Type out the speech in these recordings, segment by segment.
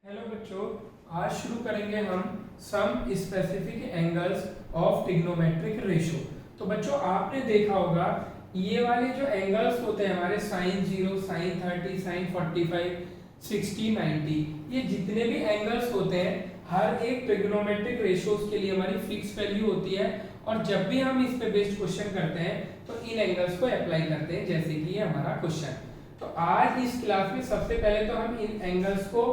Hello बच्चों, आज शुरू करेंगे हम some specific angles of trigonometric ratio. तो बच्चों आपने देखा होगा ये वाले जो एंगल्स होते हैं हमारे sin 0, sin 30, sin 45, 60, 90, ये जितने भी एंगल्स होते हैं हर एक ट्रिग्नोमेट्रिक रेशोज के लिए हमारी फिक्स वैल्यू होती है और जब भी हम इस पे बेस्ड क्वेश्चन करते हैं तो इन एंगल्स को अप्लाई करते हैं, जैसे कि ये हमारा क्वेश्चन। तो आज इस क्लास में सबसे पहले तो हम इन एंगल्स को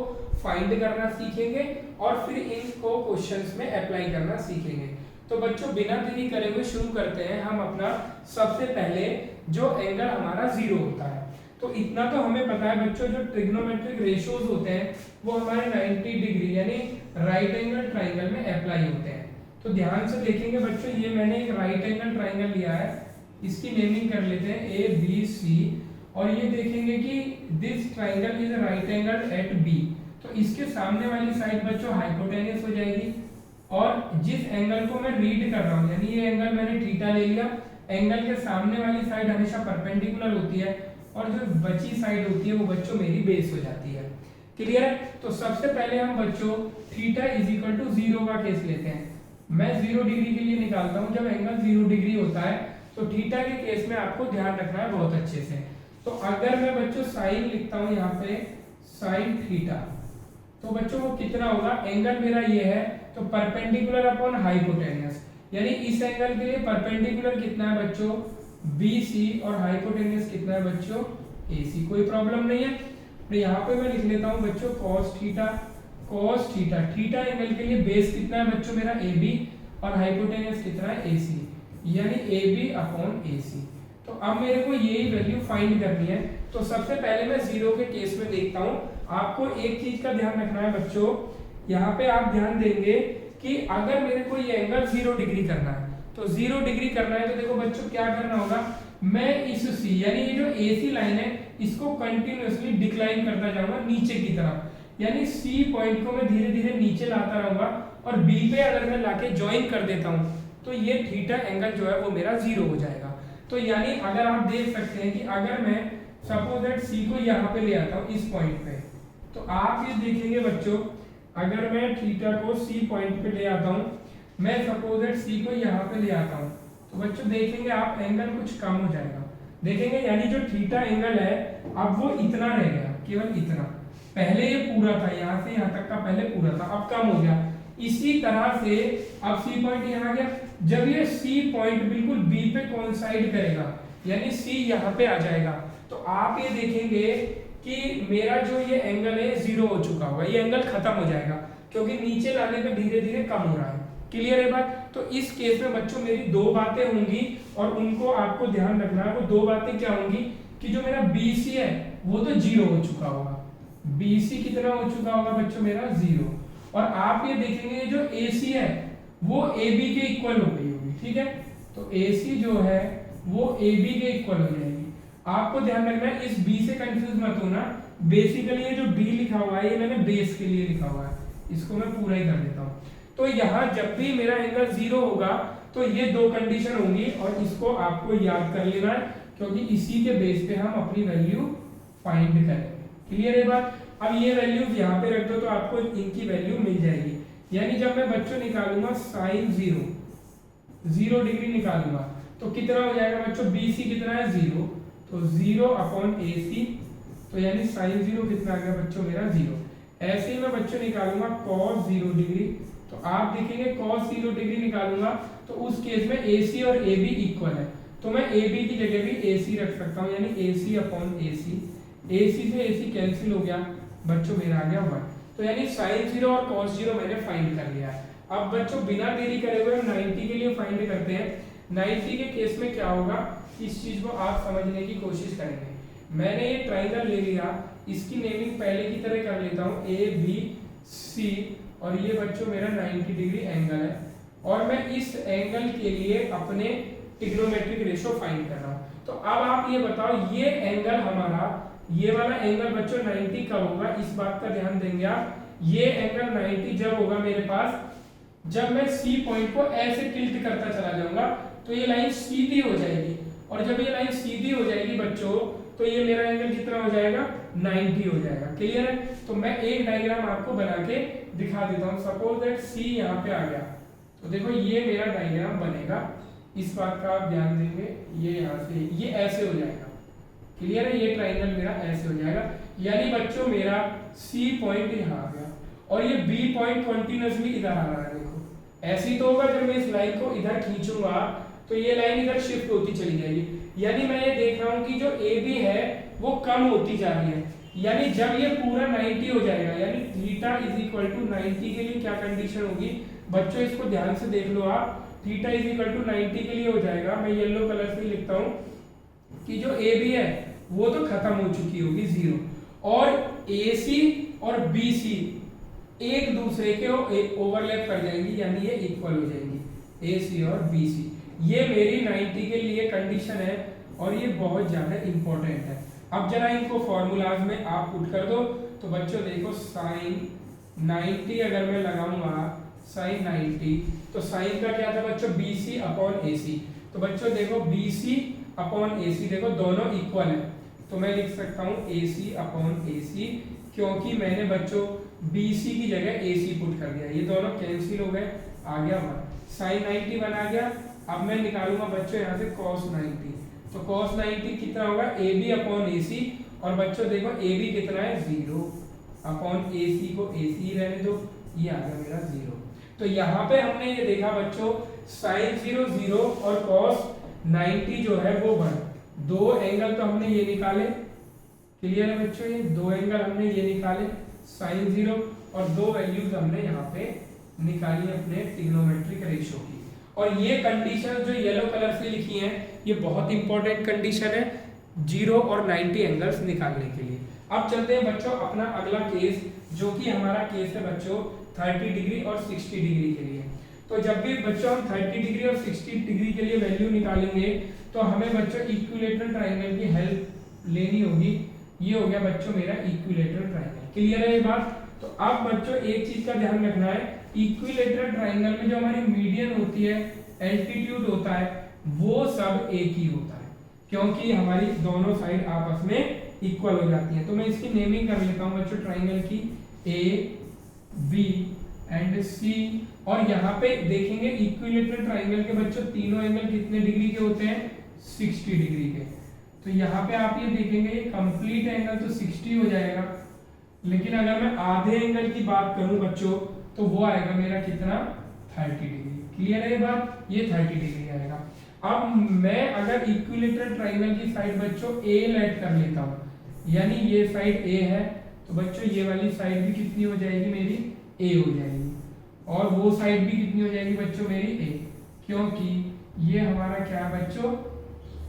फाइंड करना सीखेंगे और फिर इनको क्वेश्चंस में अप्लाई करना सीखेंगे। तो बच्चों बिना देरी करे हुए शुरू करते हैं हम अपना सबसे पहले जो एंगल हमारा जीरो होता है। तो इतना तो हमें पता है बच्चों, जो ट्रिग्नोमेट्रिक रेशियोज होते हैं वो हमारे 90 डिग्री यानी राइट एंगल ट्राइंगल में अप्लाई होते हैं। तो ध्यान से देखेंगे बच्चों, ये मैंने एक राइट एंगल ट्राइंगल लिया है, इसकी नेमिंग कर लेते हैं ए बी सी, और ये देखेंगे कि this triangle is right angle at B. तो इसके सामने वाली साइड बच्चों हाइपोटेन्यूस हो जाएगी और जिस एंगल को मैं रीड कर रहा हूँ यानी ये एंगल मैंने थीटा ले लिया, एंगल के सामने वाली साइड हमेशा परपेंडिकुलर होती है और जो बची साइड होती है वो बच्चों मेरी बेस हो जाती है। क्लियर है? तो सबसे पहले हम बच्चों थीटा इज इक्वल टू 0 का केस लेते हैं। मैं 0 डिग्री के लिए निकालता हूँ। जब एंगल 0 डिग्री होता है तो थीटा के केस में आपको ध्यान रखना है बहुत अच्छे से। तो अगर मैं बच्चों साइन लिखता हूँ यहाँ पे साइन थीटा, तो बच्चों वो कितना होगा, एंगल मेरा ये है तो परपेंडिकुलर अपॉन हाइपोटेन्यूस, यानी इस एंगल के लिए परपेंडिकुलर कितना है बच्चों BC और हाइपोटेन्यूस कितना है बच्चों AC। कोई प्रॉब्लम नहीं है। तो यहाँ पे मैं लिख लेता हूँ बच्चों cos थीटा, थीटा एंगल के लिए बेस कितना है बच्चों मेरा AB और हाइपोटेन्यूस कितना है AC, यानी AB अपॉन AC। तो अब मेरे को यही वैल्यू फाइंड करनी है। तो सबसे पहले मैं 0 के केस में देखता हूँ। आपको एक चीज का ध्यान रखना है बच्चों, यहाँ पे आप ध्यान देंगे कि अगर मेरे को ये एंगल 0 डिग्री करना है तो 0 डिग्री करना है तो देखो बच्चों क्या करना होगा, मैं इस C यानी ये जो AC लाइन है इसको कंटिन्यूअसली डिक्लाइन करता जाऊंगा नीचे की तरफ, यानी C पॉइंट को मैं धीरे धीरे नीचे लाता रहूंगा और B पे अगर मैं लाके ज्वाइन कर देता हूँ तो ये थीटा एंगल जो है वो मेरा 0 हो जाएगा। तो यानी अगर आप देख सकते हैं कि अगर मैं सपोज दैट C को यहाँ पे ले आता हूँ इस पॉइंट पे, तो आप ये देखेंगे बच्चों अगर मैं थीटा को C पॉइंट पे ले आता हूँ, मैं सपोज दैट C को यहाँ पे ले आता हूँ, तो बच्चों देखेंगे आप एंगल कुछ कम हो जाएगा। देखेंगे यानी जो थीटा एंगल है अब वो इतना रह गया, केवल इतना। पहले ये पूरा था, यहाँ से यहाँ तक का पहले पूरा था, अब कम हो गया। इसी तरह से अब C पॉइंट यहाँ गया, जब ये C पॉइंट बिल्कुल B पे कोइंसाइड करेगा यानी C यहाँ पे आ जाएगा, तो आप ये देखेंगे कि मेरा जो ये एंगल है 0 हो चुका होगा, ये एंगल खत्म हो जाएगा क्योंकि नीचे लाने पे धीरे धीरे कम हो रहा है। क्लियर है बात? तो इस केस में बच्चों मेरी दो बातें होंगी और उनको आपको ध्यान रखना है। वो दो बातें क्या होंगी कि जो मेरा BC है वो तो 0 हो चुका होगा, BC कितना हो चुका होगा बच्चों मेरा 0, और आप ये देखेंगे जो AC है वो AB के इक्वल हो गई होगी। ठीक है, तो AC जो है वो AB के इक्वल हो जाएगी। आपको ध्यान रखना है, इस B से कंफ्यूज मत होना। बेसिकली ये जो D लिखा हुआ है ये मैंने बेस के लिए लिखा हुआ है, इसको मैं पूरा ही कर देता हूँ। तो यहाँ जब भी मेरा एंगल 0 होगा तो ये दो कंडीशन होंगी और इसको आपको याद कर लेना है क्योंकि इसी के बेस पे हम अपनी वैल्यू फाइंड करेंगे। क्लियर है बात? अब ये वैल्यूज यहाँ पे रख दो तो आपको इनकी वैल्यू मिल जाएगी। यानी जब मैं बच्चों निकालूंगा साइन 0 डिग्री निकालूंगा तो कितना हो जाएगा बच्चों, BC कितना है 0, तो 0 अपॉन AC, तो यानी साइन 0 कितना आ गया बच्चों मेरा 0। ऐसे ही मैं बच्चों निकालूंगा cos 0 डिग्री, तो आप देखेंगे cos 0 डिग्री निकालूंगा तो उस केस में AC और AB इक्वल है, तो मैं AB की जगह भी AC रख सकता हूँ, यानी AC अपॉन AC, AC से AC कैंसिल हो गया बच्चों मेरा आ गया 1। तो यानी sin 0 और cos 0 मैंने फाइंड कर लिया है। अब बच्चों बिना देरी करे हुए 90 के लिए फाइंड करते हैं। 90 के केस में क्या होगा, इस चीज को आप समझने की कोशिश करेंगे। मैंने ये ट्राइंगल ले लिया, इसकी नेमिंग पहले की तरह कर लेता हूँ ABC, और ये बच्चों मेरा 90 डिग्री एंगल है और मैं इस एंगल के लिए अपने ट्रिग्नोमेट्रिक रेशो फाइंड कर रहा हूँ। तो अब आप ये बताओ ये एंगल हमारा, ये वाला एंगल बच्चों 90 कब होगा, इस बात का ध्यान देंगे आप। ये एंगल 90 जब होगा मेरे पास जब मैं C पॉइंट को ऐसे टिल्ट करता चला जाऊंगा तो ये लाइन सीधी हो जाएगी, और जब ये लाइन सीधी हो जाएगी बच्चों तो ये मेरा एंगल कितना हो जाएगा 90 हो जाएगा। क्लियर है? तो मैं एक डायग्राम आपको बना के दिखा देता हूँ। सपोज दैट सी यहाँ पे आ गया, तो देखो ये मेरा डायग्राम बनेगा, इस बात का आप ध्यान देंगे, ये यहाँ से ये ऐसे हो जाएगा। क्लियर है? ये ट्राइंगल मेरा ऐसे हो जाएगा, यानी बच्चों मेरा सी पॉइंट यहाँ आ गया और ये बी पॉइंट कंटिन्यूअसली इधर आ रहा है। देखो ऐसे ही तो होगा, जब मैं इस लाइन को इधर खींचूंगा तो ये लाइन इधर शिफ्ट होती चली जाएगी, यानी मैं ये देख रहा हूँ कि जो ए बी है वो कम होती जा रही है। यानी जब ये पूरा 90 हो जाएगा, यानी थीटा इज इक्वल टू 90 के लिए क्या कंडीशन होगी बच्चों, इसको ध्यान से देख लो आप। थीटा इज इक्वल टू 90 के लिए हो जाएगा, मैं येलो कलर से लिखता हूँ कि जो ए बी है वो तो खत्म हो चुकी होगी 0, और ए सी और बी सी एक दूसरे के ओवरलैप कर जाएंगी, यानी ये इक्वल हो जाएंगी, ए सी और बी सी। ये मेरी 90 के लिए कंडीशन है और ये बहुत ज्यादा इंपॉर्टेंट है। अब जरा इनको फॉर्मूलाज में आप पुट कर दो, तो बच्चों देखो साइन 90 अगर मैं लगाऊंगा साइन 90, तो साइन का क्या था बच्चों बी सी अपॉन ए सी। तो बच्चों देखो बी सी अपॉन ए सी, देखो दोनों इक्वल है, तो मैं लिख सकता हूँ ए सी अपॉन ए सी, क्योंकि मैंने बच्चों बी सी की जगह ए सी पुट कर दिया, ये दोनों कैंसिल हो गए, आ गया 1। साइन 90 बना गया। अब मैं निकालूंगा बच्चों यहाँ से cos 90, तो cos 90 कितना होगा ए बी अपॉन ए सी, और बच्चों देखो ए बी कितना है 0 अपॉन ए सी को ए सी रहने दो, ये आ गया मेरा 0। तो यहाँ पे हमने ये देखा बच्चों साइन 0 0 और cos 90 जो है वो 1, दो एंगल तो हमने ये निकाले। क्लियर है बच्चों? ये दो एंगल हमने ये निकाले साइन 0, और दो वैल्यूज हमने यहाँ पे निकाली अपने ट्रिग्नोमेट्रिक रेशियो की। और ये कंडीशन जो येलो कलर से लिखी है ये बहुत इंपॉर्टेंट कंडीशन है 0 और 90 एंगल्स निकालने के लिए। अब चलते हैं बच्चों अपना अगला केस, जो कि हमारा केस है बच्चों 30 डिग्री और 60 डिग्री के लिए। तो जब भी बच्चों हम 30 डिग्री और 60 डिग्री के लिए वैल्यू निकालेंगे तो हमें बच्चों इक्विलेटरल ट्राइंगल की हेल्प लेनी होगी। ये हो गया बच्चों मेरा इक्विलेटरल ट्राइंगल। क्लियर है ये बात? तो अब बच्चों एक चीज का ध्यान रखना है, इक्विलेटरल ट्राइंगल में जो हमारी मीडियन होती है, एल्टीट्यूड होता है, वो सब एक ही होता है, क्योंकि हमारी दोनों साइड आपस में इक्वल हो जाती है। तो मैं इसकी नेमिंग कर लेता हूँ बच्चों ट्राइंगल की ए बी एंड सी। और यहाँ पे देखेंगे इक्विलेटरल ट्राइंगल के बच्चों तीनों एंगल कितने डिग्री के होते हैं 60 डिग्री के। तो यहाँ पे आप ये देखेंगे कंप्लीट एंगल तो 60 हो जाएगा, लेकिन अगर मैं आधे एंगल की बात करूं बच्चों तो वो आएगा मेरा कितना 30 डिग्री। क्लियर है ये बात? ये 30 डिग्री आएगा। अब मैं अगर इक्विलेटरल ट्राइंगल की साइड बच्चों ए लेट कर लेता हूं, यानी ये साइड ए है, तो बच्चों ये वाली साइड भी कितनी हो जाएगी मेरी ए हो जाएगी, और वो साइड भी कितनी हो जाएगी बच्चों मेरी ए, क्योंकि ये हमारा क्या है बच्चों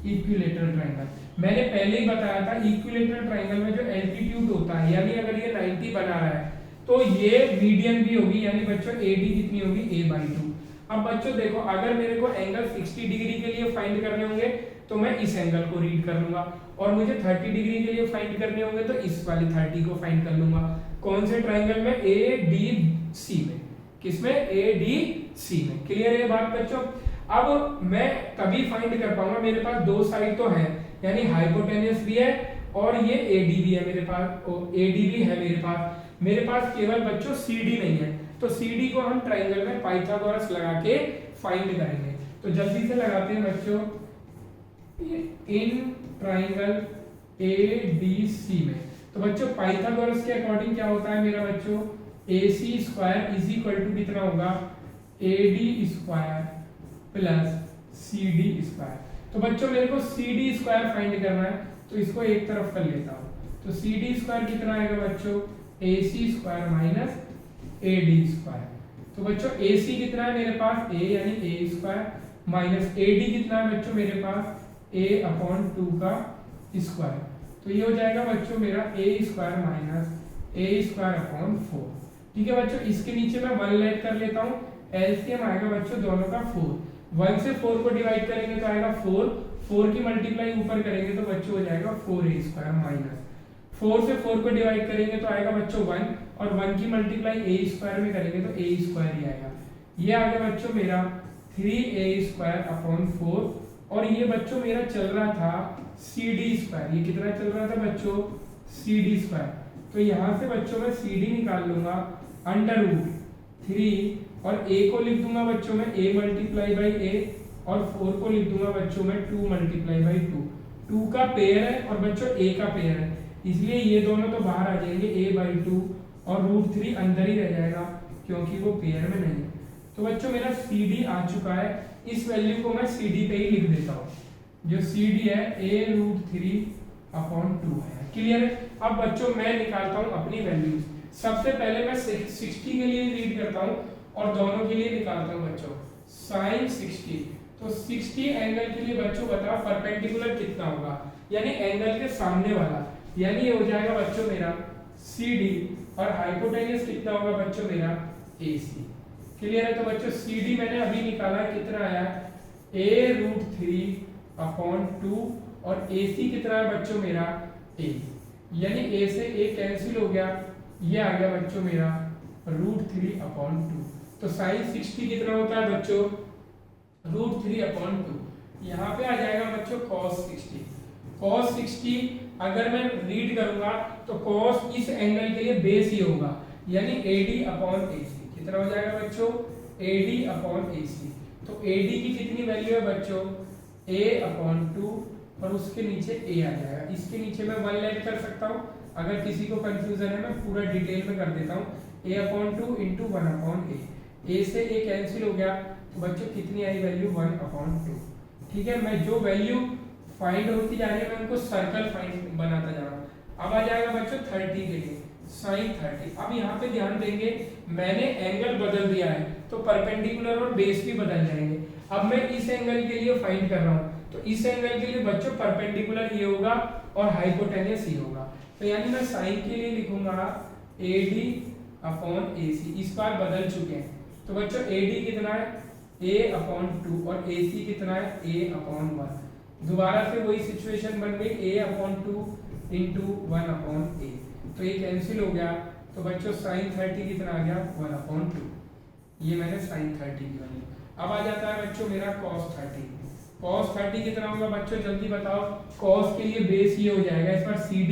इक्विलेटरल ट्राइंगल। मैंने पहले ही बताया था इक्विलेटरल ट्राइंगल में जो एल्टीट्यूड होता है, यानी अगर ये 90 बना रहा है तो ये मीडियन भी होगी, यानी बच्चों AD कितनी होगी A/2। अब बच्चों देखो अगर मेरे को एंगल 60 डिग्री के लिए फाइंड करने होंगे तो मैं इस एंगल को रीड कर लूंगा, और मुझे 30 डिग्री के लिए फाइंड करने होंगे तो इस वाले 30 को फाइंड कर लूंगा। कौन से ट्राइंगल में? ADC में। किसमें? ADC में। क्लियर है बात बच्चों? अब मैं तभी फाइंड कर पाऊंगा, मेरे पास दो साइड तो है, यानी हाइपोटेन्यूस भी है और ये AD भी है मेरे पास, AD भी है मेरे पास केवल बच्चों CD नहीं है, तो CD को हम ट्राइंगल में पाइथागोरस लगा के फाइंड करेंगे। तो जल्दी से लगाते हैं बच्चों, इन ट्राइंगल ADC में। तो बच्चों पाइथागोरस के अकॉर्डिंग क्या होता है मेरा बच्चों AC square is equal to कितना होगा AD square plus CD square. तो बच्चों मेरे को CD स्क्वायर फाइंड करना है, तो इसको एक तरफ कर लेता हूँ, तो CD स्क्वायर कितना आएगा बच्चों AC square minus AD square. तो बच्चों AC कितना है मेरे पास A, यानी A स्क्वायर माइनस AD कितना है बच्चों मेरे पास A/2 का स्क्वायर। तो ये हो जाएगा बच्चों मेरा A square minus A square upon 4। ठीक है बच्चों, इसके नीचे मैं 1 लेट कर लेता हूँ, एलसीएम आएगा बच्चों दोनों का 4। 1 से 4 को डिवाइड करेंगे तो आएगा 4, 4 की मल्टीप्लाई ऊपर करेंगे तो बच्चों हो जाएगा 4A स्क्वायर माइनस 4 से 4 को डिवाइड करेंगे तो आएगा बच्चों 1, और 1 की मल्टीप्लाई A स्क्वायर में करेंगे तो A स्क्वायर ही आएगा। ये आ गया बच्चों मेरा 3A स्क्वायर अपॉन 4, और ये बच्चों मेरा चल रहा था सी डी स्क्वायर, ये कितना चल रहा था बच्चों, सी डी स्क्वायर। तो यहाँ से बच्चों मैं सी डी निकाल लूंगा अंडर रूट 3 और ए को लिख दूंगा बच्चों में a मल्टीप्लाई बाई ए और 4 को लिख दूंगा बच्चों में 2 मल्टीप्लाई बाई 2। 2 का पेयर है और बच्चों a का पेयर है, इसलिए ये दोनों तो बाहर आ जाएंगे, a बाई 2 और रूट 3 अंदर ही रह जाएगा क्योंकि वो पेयर में नहीं है। तो बच्चों मेरा सी डी आ चुका है, इस वैल्यू को मैं सी डी पे ही लिख देता हूँ। जो सी डी है a रूट 3/2 है। क्लियर है। अब बच्चों मैं निकालता हूँ अपनी वैल्यूज। सबसे पहले मैं 60 के लिए रीड करता हूँ और दोनों के लिए निकालता हूँ बच्चों साइन 60। तो 60 एंगल के लिए बच्चों बताओ परपेंडिकुलर कितना होगा, यानी एंगल के सामने वाला, यानी ये हो जाएगा बच्चों मेरा सी डी और हाइपोटेन्यूस कितना होगा बच्चों मेरा ए सी। क्लियर है। तो बच्चों सी डी मैंने अभी निकाला, कितना आया a रूट 3/2 और ए सी कितना है बच्चों मेरा a, यानी a से a कैंसिल हो गया, ये आ गया बच्चों मेरा रूट 3/2। तो साइन 60 कितना होता है बच्चों, रूट 3/2। यहाँ पे आ जाएगा बच्चों cos 60। cos 60 अगर मैं रीड करूंगा तो cos इस एंगल के लिए बेस ही होगा, यानी AD/AC। कितना हो जाएगा बच्चों, AD/AC। तो AD की कितनी वैल्यू है बच्चों, a/2 और उसके नीचे a आ जाएगा। इसके नीचे मैं 1 ऐड कर सकता हूँ, अगर किसी को कंफ्यूजन है मैं पूरा डिटेल में कर देता हूँ। a/2 इंटू 1/a, a से a कैंसिल हो गया तो बच्चों कितनी आई वैल्यू 1/2। ठीक है। मैं जो वैल्यू फाइंड होती जा रही है मैं उनको सर्कल फाइंड बनाता जा रहा हूँ। अब आ जाएगा बच्चों 30 के लिए साइन 30। अब यहाँ पे ध्यान देंगे मैंने एंगल बदल दिया है तो परपेंडिकुलर और बेस भी बदल जाएंगे। अब मैं इस एंगल के लिए फाइंड कर रहा हूँ, तो इस एंगल के लिए बच्चों परपेंडिकुलर ये होगा और हाइपोटेन्यूस ये होगा। तो यानी मैं साइन के लिए लिखूंगा AD/AC। इस बार बदल चुके हैं तो बच्चों AD कितना है a/2 और AC कितना है a/1। दोबारा से वही सिचुएशन बन गई a/2 इंटू 1/a, तो ये कैंसिल हो गया। तो बच्चों साइन 30 कितना आ गया 1/2। ये मैंने साइन 30 की वैल्यू। अब आ जाता है बच्चों मेरा cos 30। cos 30 कितना होगा बच्चों जल्दी बताओ। cos के लिए बेस ये हो जाएगा इस बार CD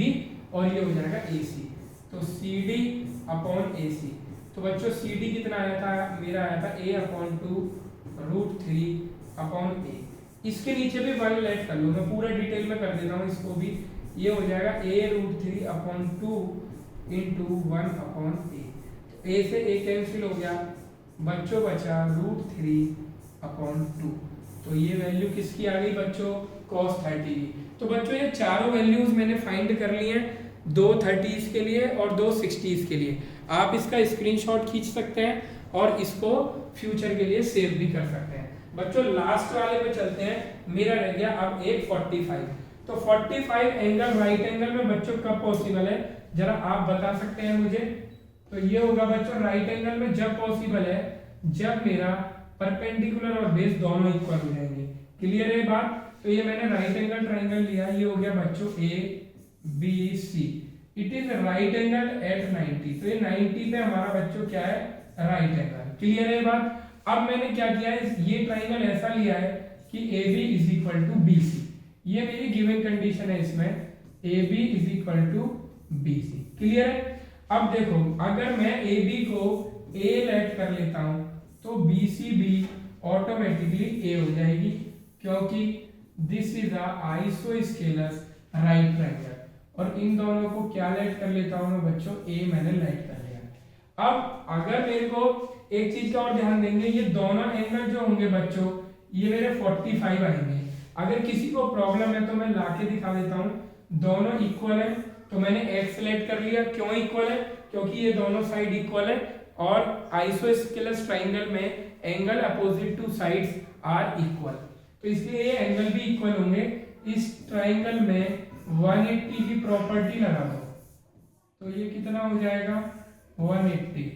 और ये हो जाएगा AC, तो CD/AC। तो बच्चों CD कितना आया था, मेरा आया था a/2 रूट 3/a। इसके नीचे भी 1 ऐड कर लो, मैं पूरा डिटेल में कर देता हूँ इसको भी। ये हो जाएगा a रूट 3/2 इंटू 1/a। तो a से a कैंसिल हो गया बच्चों, बचा रूट 3/2। तो ये वैल्यू किसकी आ गई बच्चों, cos 30 की। तो बच्चों ये चारों वैल्यूज मैंने फाइंड कर ली हैं, 2 30s के लिए और 2 60s के लिए। आप इसका स्क्रीनशॉट खींच सकते हैं और इसको फ्यूचर के लिए सेव भी कर सकते हैं। बच्चों लास्ट वाले पे चलते हैं, मेरा रह गया अब एक 45। तो 45 एंगल राइट एंगल में बच्चों कब पॉसिबल है, जरा आप बता सकते हैं मुझे। तो ये होगा बच्चों राइट एंगल में जब पॉसिबल है जब मेरा परपेंडिकुलर और बेस दोनों इक्वल हो जाएंगे। क्लियर है बात। तो ये मैंने राइट एंगल ट्राइंगल लिया, ये हो गया बच्चों ABC। It is right angle at 90। तो ये 90 पे हमारा बच्चों क्या है, राइट एंगल। क्लियर है बात। अब मैंने क्या किया है, ये ट्राइंगल ऐसा लिया है कि AB is equal to BC। ये मेरी गिवन कंडीशन है, इसमें AB is equal to BC। Clear है। अब देखो अगर मैं AB को A लेट कर लेता हूं तो BC भी ऑटोमेटिकली A हो जाएगी, क्योंकि this is a isosceles right triangle. और इन दोनों को क्या लेट कर लेता हूं मैं बच्चों, A मैंने लेट कर लिया। अब अगर मेरे को एक चीज का और ध्यान देंगे, ये दोनों एंगल जो होंगे बच्चों ये मेरे 45 आएंगे। अगर किसी को प्रॉब्लम है तो मैं लाके दिखा देता हूं, दोनों इक्वल है तो मैंने X सेलेक्ट कर लिया। क्यों इक्वल है, क्योंकि ये दोनों साइड इक्वल है और आइसोस्केलस ट्रायंगल में angle opposite to sides are equal, तो इसलिए ये एंगल भी इक्वल होंगे। इस ट्रायंगल में 180 की प्रॉपर्टी लगा दो तो ये कितना हो जाएगा 180,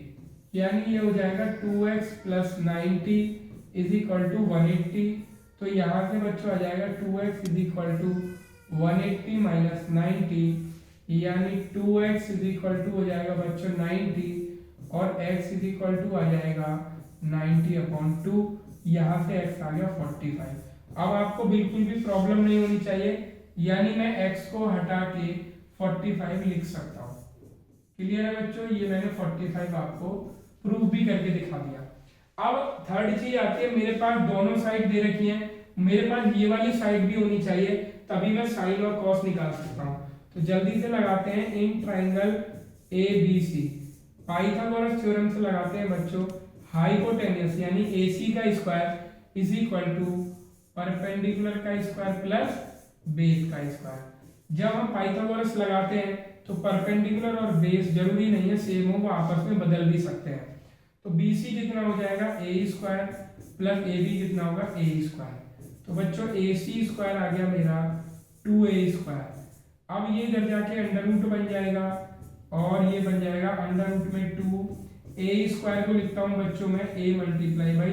यानी ये हो जाएगा 2x plus 90 is equal to 180। तो यहाँ से बच्चों आ जाएगा 2x is equal to 180 minus 90, यानी 2x इज इक्वल टू हो जाएगा बच्चों 90 और x इज इक्वल टू आ जाएगा 90/2। यहाँ से x आ गया 45। अब आपको बिल्कुल भी प्रॉब्लम नहीं होनी चाहिए, यानी मैं x को हटा के 45 लिख सकता हूँ। क्लियर है बच्चों, ये मैंने 45 आपको प्रूव भी करके दिखा दिया। अब थर्ड चीज आती है, मेरे पास दोनों साइड दे रखी है, मेरे पास ये वाली साइड भी होनी चाहिए, तभी मैं साइन और कॉस निकाल सकता हूँ। तो जल्दी से लगाते हैं in triangle A B C, Pythagoras theorem से लगाते हैं बच्चों, हाइपोटेन्यूस यानी AC का square is equal to perpendicular का स्क्वायर प्लस बेस का स्क्वायर। जब हम पाइथागोरस लगाते हैं तो परपेंडिकुलर और बेस जरूरी नहीं है सेम हो, वो आपस में बदल भी सकते हैं। तो BC कितना हो जाएगा A स्क्वायर प्लस AB कितना होगा A स्क्वायर। तो बच्चों AC स्क्वायर आ गया मेरा 2A स्क्वायर। अब ये इधर जाके अंडर रूट बन जाएगा और ये बन जाएगा अंडर रूट में 2A स्क्वायर को लिखता हूँ बच्चों में A मल्टीप्लाई बाई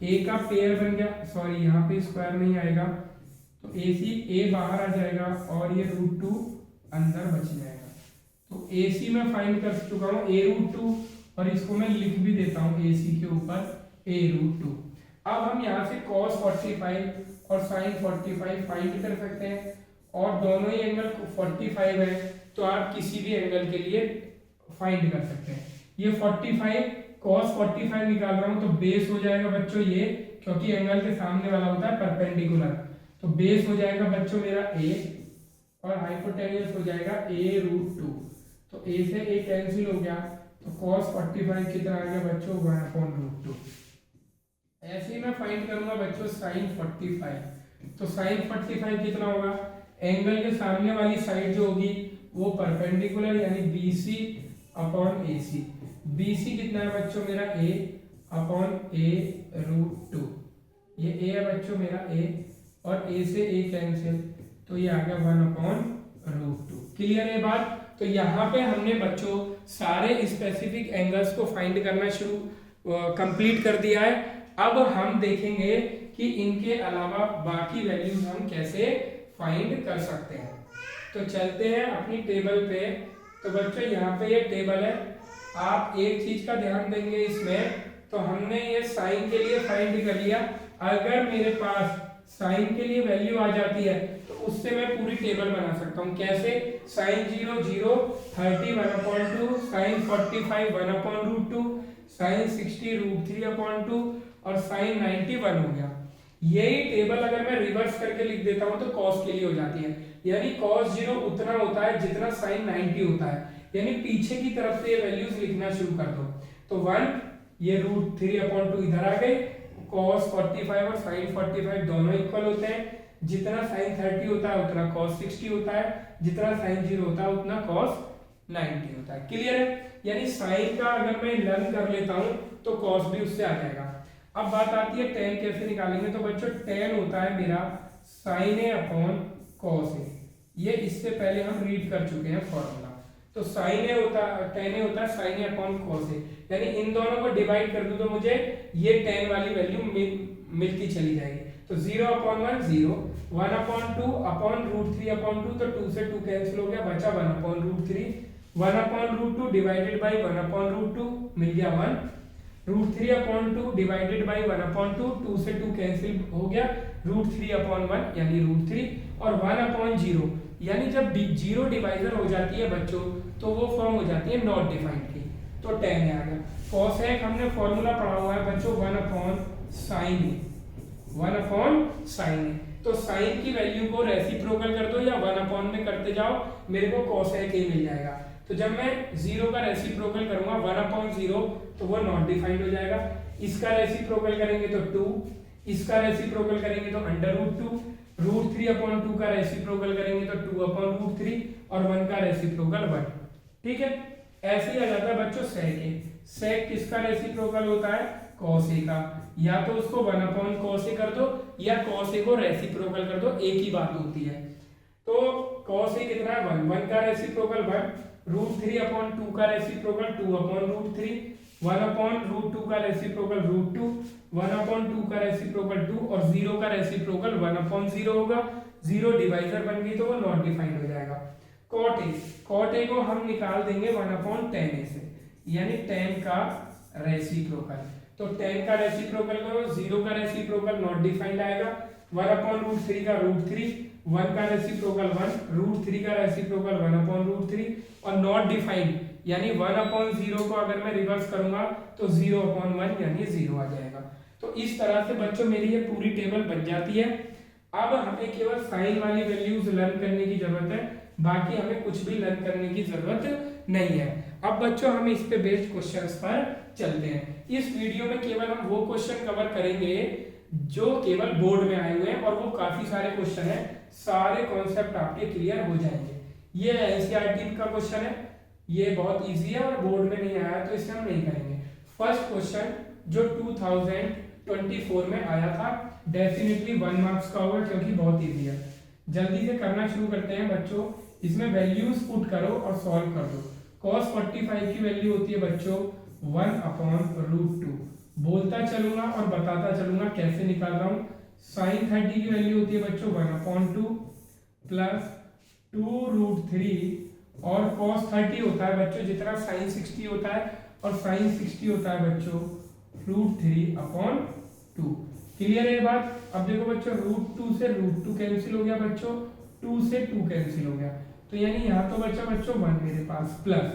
A का पेयर बन गया, सॉरी यहाँ पे स्क्वायर नहीं आएगा, तो A बाहर आ जाएगा और ये √2 अंदर बच जाएगा। तो AC में फाइंड कर चुका हूँ A√2 और इसको मैं लिख भी देता हूँ AC के ऊपर A√2। अब हम यहाँ से cos 45 और sin 45 फाइंड कर सकते हैं और दोनों ही एंगल 45 है तो आप किसी भी एंगल के लिए फाइंड कर सकते हैं। ये 45 cos 45 निकाल रहा हूँ तो बेस हो जाएगा बच्चों ये, क्योंकि एंगल के सामने वाला होता है परपेंडिकुलर, तो बेस हो जाएगा बच्चों मेरा A और हाइपोटेन्यूस हो जाएगा A√2। तो A से A कैंसिल हो गया, तो cos 45 कितना आ गया बच्चों 1/√2। ऐसे ही मैं फाइंड करूंगा बच्चों sin 45। तो sin 45 कितना होगा, एंगल के सामने वाली साइड जो होगी वो परपेंडिकुलर यानी BC अपॉन AC। BC कितना है बच्चों मेरा A अपॉन A√2, ये A है बच्चों मेरा A और A से A कैंसिल, तो ये आ गया 1/√2। क्लियर है बात। तो यहाँ पे हमने बच्चों सारे स्पेसिफिक एंगल्स को फाइंड करना शुरू कंप्लीट कर दिया है। अब हम देखेंगे कि इनके अलावा बाकी वैल्यूज हम कैसे फाइंड कर सकते हैं। तो चलते हैं अपनी टेबल पे। तो बच्चों यहाँ पे ये टेबल है, आप एक चीज का ध्यान देंगे इसमें, तो हमने ये साइन के लिए फाइंड कर लिया। अगर मेरे पास साइन के लिए वैल्यू आ जाती है तो उससे मैं पूरी टेबल बना सकता हूँ। कैसे, साइन 0 0, 30 1/2, साइन 45 1/√2, साइन 60 √3/2 और साइन 90 1 हो गया। यही टेबल अगर मैं रिवर्स करके लिख देता हूँ तो कॉस के लिए हो जाती है, यानी cos 0 उतना होता है जितना साइन 90 होता है, यानी पीछे की तरफ से ये वैल्यूज लिखना शुरू कर दो। तो 1 ये √3/2 इधर आ गए, cos 45 और sin 45 दोनों इक्वल होते हैं, जितना sin 30 होता है उतना cos 60 होता है, जितना sin 0 होता है उतना cos 90 होता है। क्लियर है, यानी sin का अगर मैं लर्न कर लेता हूं तो cos भी उससे आ जाएगा। अब बात आती है tan कैसे निकालेंगे। तो बच्चों tan होता है मेरा sin A upon cos A, ये इससे पहले हम रीड कर चुके हैं फॉर्मूला। तो sin A होता है tan A होता है sin A upon cos A, यानी इन दोनों को डिवाइड कर दूं तो मुझे ये tan वाली वैल्यू मिलती चली जाएगी। तो 0/1 0, 1/2 अपॉन √3/2, तो 2 से 2 कैंसिल हो गया, बचा 1/√3, 1/√2 डिवाइडेड बाई 1/√2 मिल गया 1, √3/2 डिवाइडेड बाई 1/2, 2 से 2 कैंसिल हो गया, √3/1 यानी √3 और 1/0, यानी जब 0 डिवाइजर हो जाती है बच्चों तो वो फॉर्म हो जाती है नॉट डिफाइंड की, तो tan आ गया। cosec हमने फॉर्मूला पढ़ा हुआ है बच्चों 1/sin A, 1/sin A। तो sin की वैल्यू को रेसिप्रोकल कर दो या 1/, में करते जाओ, मेरे को cosec A मिल जाएगा। तो जब मैं 0 का रेसिप्रोकल करूंगा 1/0 तो वो नॉट डिफाइंड हो जाएगा, इसका रेसिप्रोकल करेंगे तो 2, इसका रेसिप्रोकल करेंगे तो √2, √3/2 का रेसिप्रोकल करेंगे तो 2/√3 और 1 का रेसिप्रोकल 1। ठीक है, ऐसे ही आ जाता है बच्चों sec A। sec किसका रेसिप्रोकल होता है, cos A का, या तो उसको 1/cos A कर दो या cos A को रेसिप्रोकल कर दो, एक ही बात होती है। तो cos A कितना है 1, 1 का रेसिप्रोकल 1, √3/2 का रेसिप्रोकल 2/√3, 1/√2 का रेसिप्रोकल √2, 1/2 का रेसिप्रोकल 2 और 0 का रेसिप्रोकल 1/0 होगा। 0 डिवाइजर बन गई तो वो नॉट डिफाइंड हो जाएगा। cot A को हम निकाल देंगे 1/tan A से, यानी tan का रेसिप्रोकल। तो tan का रेसिप्रोकल करो, 0 का रेसिप्रोकल नॉट डिफाइंड आएगा, 1/√3 का √3, 1 का रेसिप्रोकल 1, √3 का रेसिप्रोकल 1/√3 और नॉट डिफाइंड यानी 1/0 को अगर मैं रिवर्स करूंगा तो 0/1 यानी 0 आ जाएगा। तो इस तरह से बच्चों मेरी ये पूरी टेबल बन जाती है। अब हमें केवल साइन वाली वैल्यूज लर्न करने की जरूरत है, बाकी हमें कुछ भी लर्न करने की जरूरत नहीं है। अब बच्चों हम इस पे बेस्ड क्वेश्चंस पर चलते हैं। इस वीडियो में केवल हम वो क्वेश्चन कवर करेंगे जो केवल बोर्ड में आए हुए हैं और वो काफी सारे क्वेश्चन हैं, सारे कॉन्सेप्ट आपके क्लियर हो जाएंगे। ये एनसीईआरटी का क्वेश्चन है, ये बहुत इजी है और बोर्ड में नहीं आया तो इसे हम नहीं करेंगे। फर्स्ट क्वेश्चन जो 2024 में आया था, डेफिनेटली 1 मार्क्स का होगा क्योंकि बहुत इजी है। जल्दी से करना शुरू करते हैं बच्चों। इसमें वैल्यूज पुट करो और सॉल्व कर दो। cos 45 की वैल्यू होती है बच्चों 1/√2। बोलता चलूंगा और बताता चलूंगा कैसे निकाल रहा हूं। sin 30 की वैल्यू होती है बच्चों 1/2 प्लस 2√3 और cos 30 होता है बच्चों जितना sin 60 होता है और sin 60 होता है बच्चों √3/2। क्लियर है बात। अब देखो बच्चों √2 से √2 कैंसिल हो गया बच्चों, 2 से 2 कैंसिल हो गया, तो यानी यहाँ तो बच्चा बच्चों 1 मेरे पास, प्लस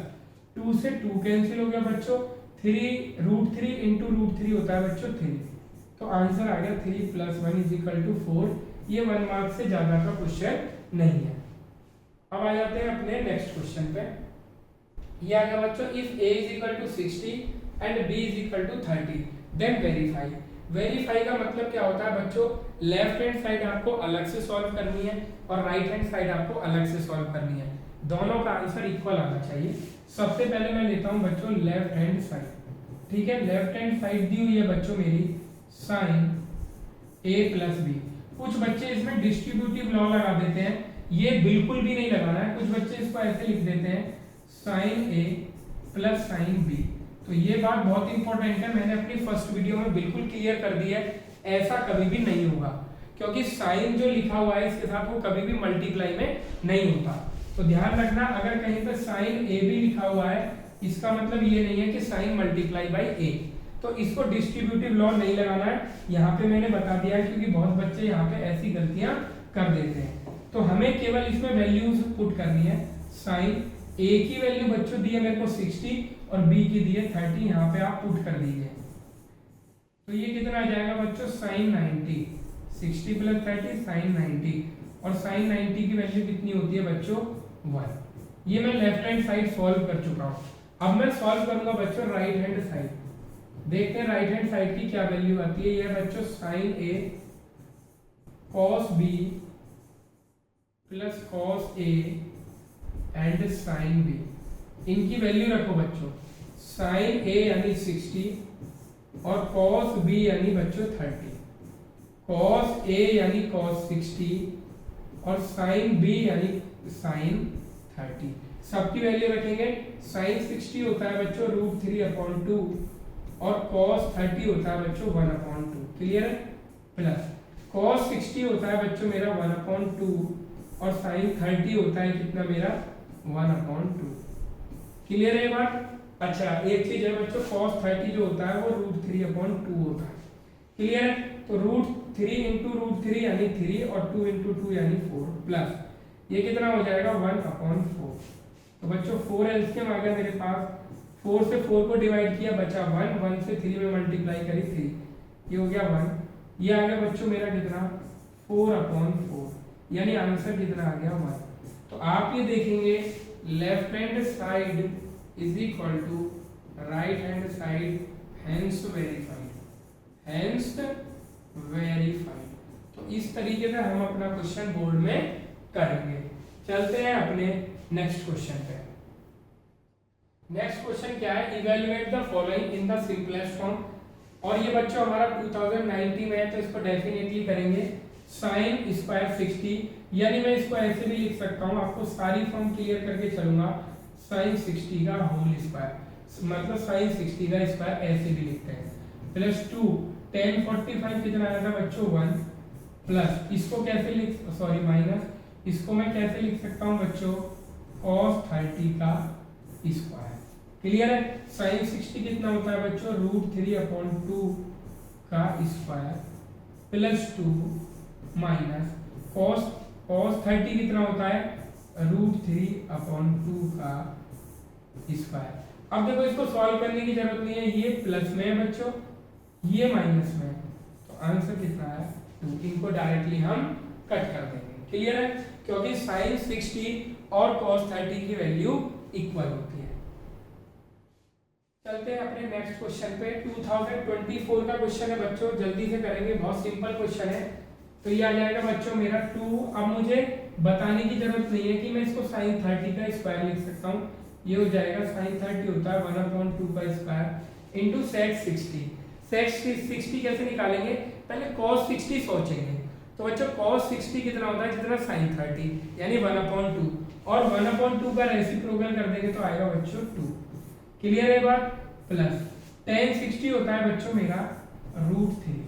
2 से 2 कैंसिल हो गया बच्चों, 3√3 इंटू √3 होता है बच्चों 3, तो आंसर आ गया 3 + 1 = 4। ये 1 मार्क्स से ज्यादा का क्वेश्चन नहीं है। अब आ जाते हैं अपने नेक्स्ट क्वेश्चन पे। ये आ गया बच्चों if a = 60 and b = 30 then verify. Verify का मतलब क्या होता है बच्चों, लेफ्ट हैंड साइड आपको अलग से सॉल्व करनी है और राइट हैंड साइड आपको अलग से सॉल्व करनी है, दोनों का आंसर इक्वल आना चाहिए। सबसे पहले मैं लेता हूं बच्चों लेफ्ट हैंड साइड, ठीक है। लेफ्ट हैंड साइड दी हुई है बच्चों मेरी sin a + b। कुछ बच्चे इसमें डिस्ट्रीब्यूटिव लॉ लगा देते हैं, ये बिल्कुल भी नहीं लगाना है। कुछ बच्चे इसको ऐसे लिख देते हैं sin a + sin b। तो ये बात बहुत इंपॉर्टेंट है, मैंने अपनी फर्स्ट वीडियो में बिल्कुल क्लियर कर दी है। ऐसा कभी भी नहीं होगा क्योंकि साइन जो लिखा हुआ है इसके साथ वो कभी भी मल्टीप्लाई में नहीं होता। तो ध्यान रखना, अगर कहीं पर sin a भी लिखा हुआ है इसका मतलब ये नहीं है कि sin × a, तो इसको डिस्ट्रीब्यूटिव लॉ नहीं लगाना है। यहाँ पे मैंने बता दिया है क्योंकि बहुत बच्चे यहाँ पे ऐसी गलतियां कर देते हैं। तो हमें केवल इसमें वैल्यूज पुट करनी है। sin a की वैल्यू बच्चों दी है मेरे को 60 और b की दी है 30, यहाँ पे आप पुट कर दीजिए। तो ये कितना आ जाएगा बच्चों sin 90, 60 + 30 sin 90, और sin 90 की वैल्यू कितनी होती है बच्चों 1। ये मैं लेफ्ट हैंड साइड सॉल्व कर चुका हूँ। अब मैं सॉल्व करूंगा बच्चों राइट हैंड साइड। देखते हैं राइट हैंड साइड की क्या वैल्यू आती है। ये बच्चों sin a cos b + cos a and sin b, इनकी वैल्यू रखो बच्चों। sin a यानी 60 और cos b यानी बच्चों 30, cos a यानी cos 60 और sin b यानी sin 30। सबकी वैल्यू रखेंगे। sin 60 होता है बच्चों √3/2 और cos 30 होता है बच्चों 1/2। क्लियर है। प्लस cos 60 होता है बच्चों मेरा 1/2 और sin 30 होता है कितना मेरा 1/2। क्लियर है बात। अच्छा एक चीज है बच्चों, cos 30 जो होता है वो √3/2 होता है। क्लियर है। तो √3 × √3 यानी 3 और 2 × 2 यानी 4, प्लस ये कितना हो जाएगा 1/4। तो बच्चों 4 एलसीएम आ गया मेरे पास, 4 से 4 को डिवाइड किया बचा 1, 1 से 3 में मल्टीप्लाई करी 3, ये हो गया 1। ये आ गया बच्चों मेरा कितना 4/4, यानी आंसर कितना आ गया 1। तो आप ये देखेंगे left hand side = right hand side, hence verified, hence verified. तो इस तरीके से हम अपना क्वेश्चन बोर्ड में करेंगे। चलते हैं अपने नेक्स्ट क्वेश्चन पे। नेक्स्ट क्वेश्चन क्या है, evaluate the following in the simplest form. और ये बच्चों हमारा 2019 में है तो इसको डेफिनेटली करेंगे। sin स्क्वायर 60, यानी मैं इसको ऐसे भी लिख सकता हूँ, आपको सारी फॉर्म क्लियर करके चलूंगा। sin 60 का होल स्क्वायर, मतलब sin 60 का स्क्वायर ऐसे भी लिखते हैं, +2 tan 45 कितना आया था बच्चों 1, प्लस इसको कैसे लिख, सॉरी माइनस, इसको मैं कैसे लिख सकता हूँ बच्चों cos 30 का स्क्वायर। क्लियर है। sin 60 कितना होता है बच्चों √3/2 का स्क्वायर +2 माइनस cos cos 30 कितना होता है √3/2 का स्क्वायर। अब देखो इसको सॉल्व करने की जरूरत नहीं है, ये प्लस में है बच्चों, ये माइनस में है, तो आंसर कितना है 2। इनको डायरेक्टली हम कट कर देंगे। क्लियर है, क्योंकि sin 60 और cos 30 की वैल्यू इक्वल होती है। चलते हैं अपने नेक्स्ट क्वेश्चन पे। 2024 का क्वेश्चन है बच्चों, जल्दी से करेंगे, बहुत सिंपल क्वेश्चन है। तो ये आ जाएगा बच्चों मेरा 2। अब मुझे बताने की जरूरत नहीं है कि मैं इसको sin 30 का स्क्वायर लिख सकता हूँ। ये हो जाएगा sin 30 होता है 1/2 का स्क्वायर इंटू sec 60। sec 60 कैसे निकालेंगे, पहले cos 60 सोचेंगे। तो बच्चों cos 60 कितना होता है जितना sin 30 यानी 1/2, और 1/2 का रेसिप्रोकल कर देंगे तो आएगा बच्चों 2। क्लियर है बात। प्लस tan 60 होता है बच्चों मेरा √3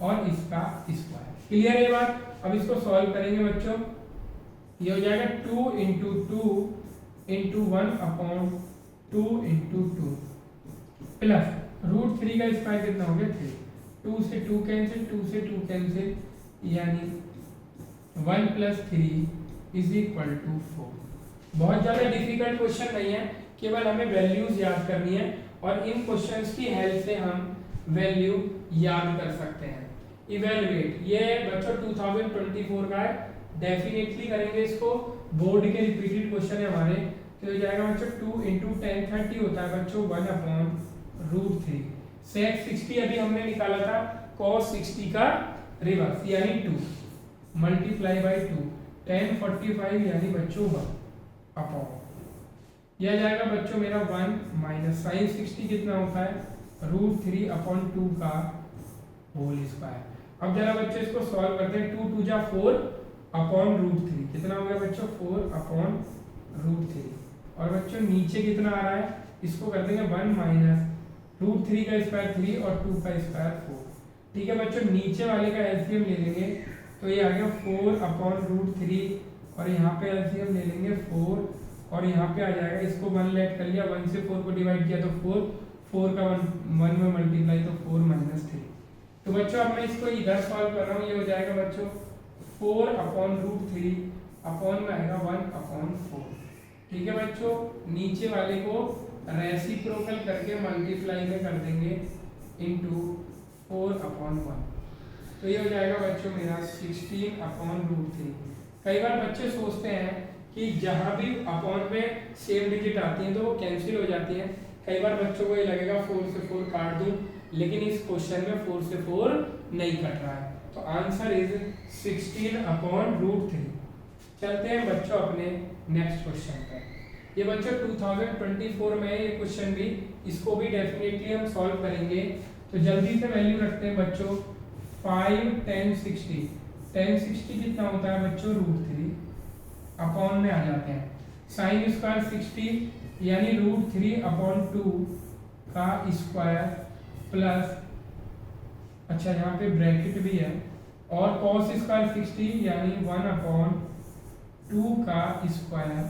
और इसका स्क्वायर। क्लियर है बात। अब इसको सॉल्व करेंगे बच्चों, ये हो जाएगा 2 × 2 × 1/2 × 2 प्लस √3 का स्क्वायर कितना हो गया 3। 2 से 2 कैंसिल, 2 से 2 कैंसिल, यानी 1 + 3 = 4। बहुत ज़्यादा डिफिकल्ट क्वेश्चन नहीं है, केवल हमें वैल्यूज याद करनी है और इन क्वेश्चंस की हेल्प से हम वैल्यू याद कर सकते हैं। इवेलुएट, ये बच्चों 2024 का है, डेफिनेटली करेंगे इसको, बोर्ड के रिपीटेड क्वेश्चन है हमारे। तो ये जाएगा बच्चों 2 × tan 30 होता है बच्चों 1/√3। sec 60 अभी हमने निकाला था cos 60 का रिवर्स यानी 2 × 2 tan 45 यानी बच्चों 1/, यह जाएगा बच्चों मेरा 1 माइनस sin 60 कितना होता है √3/2 का होल स्क्वायर। अब जरा बच्चों इसको सॉल्व करते हैं। 2 × 2 = 4/√3 कितना हो गया बच्चों 4/√3। और बच्चों नीचे कितना आ रहा है, इसको कर देंगे 1 माइनस √3 का स्क्वायर 3 और 2 का स्क्वायर 4। ठीक है बच्चों, नीचे वाले का एलसीएम ले लेंगे तो ये आ गया 4/√3 और यहाँ पे एलसीएम ले लेंगे 4 और यहाँ पे आ जाएगा, इसको 1 लेट कर लिया, 1 से 4 को डिवाइड किया तो 4 का 1 में मल्टीप्लाई तो 4 - 3। तो बच्चों अब मैं इसको इधर सॉल्व कर रहा हूँ, ये हो जाएगा बच्चों 4/√3 अपॉन में आएगा 1/4। ठीक है बच्चों, नीचे वाले को रेसिप्रोकल करके मल्टीप्लाई में कर देंगे इंटू 4/1। तो ये हो जाएगा बच्चों मेरा 16/√3। कई बार बच्चे सोचते हैं कि जहाँ भी अपॉन में सेम डिजिट आती हैं तो वो कैंसिल हो जाती हैं। कई बार बच्चों को ये लगेगा 4 से 4 काट दूं, लेकिन इस क्वेश्चन में 4 से 4 नहीं कट रहा है, तो आंसर इज 16/√3। चलते हैं बच्चों अपने नेक्स्ट क्वेश्चन पर। ये बच्चों 2024 में ये क्वेश्चन भी, इसको भी डेफिनेटली हम सॉल्व करेंगे। तो जल्दी से वैल्यू रखते हैं बच्चों 5 tan 60। tan 60 कितना होता है बच्चों √3 अपॉन में आ जाते हैं sin स्क्वायर 60 यानी √3/2 का स्क्वायर प्लस, अच्छा यहाँ पे ब्रैकेट भी है, और cos स्क्वायर 60 यानी 1/2 का स्क्वायर,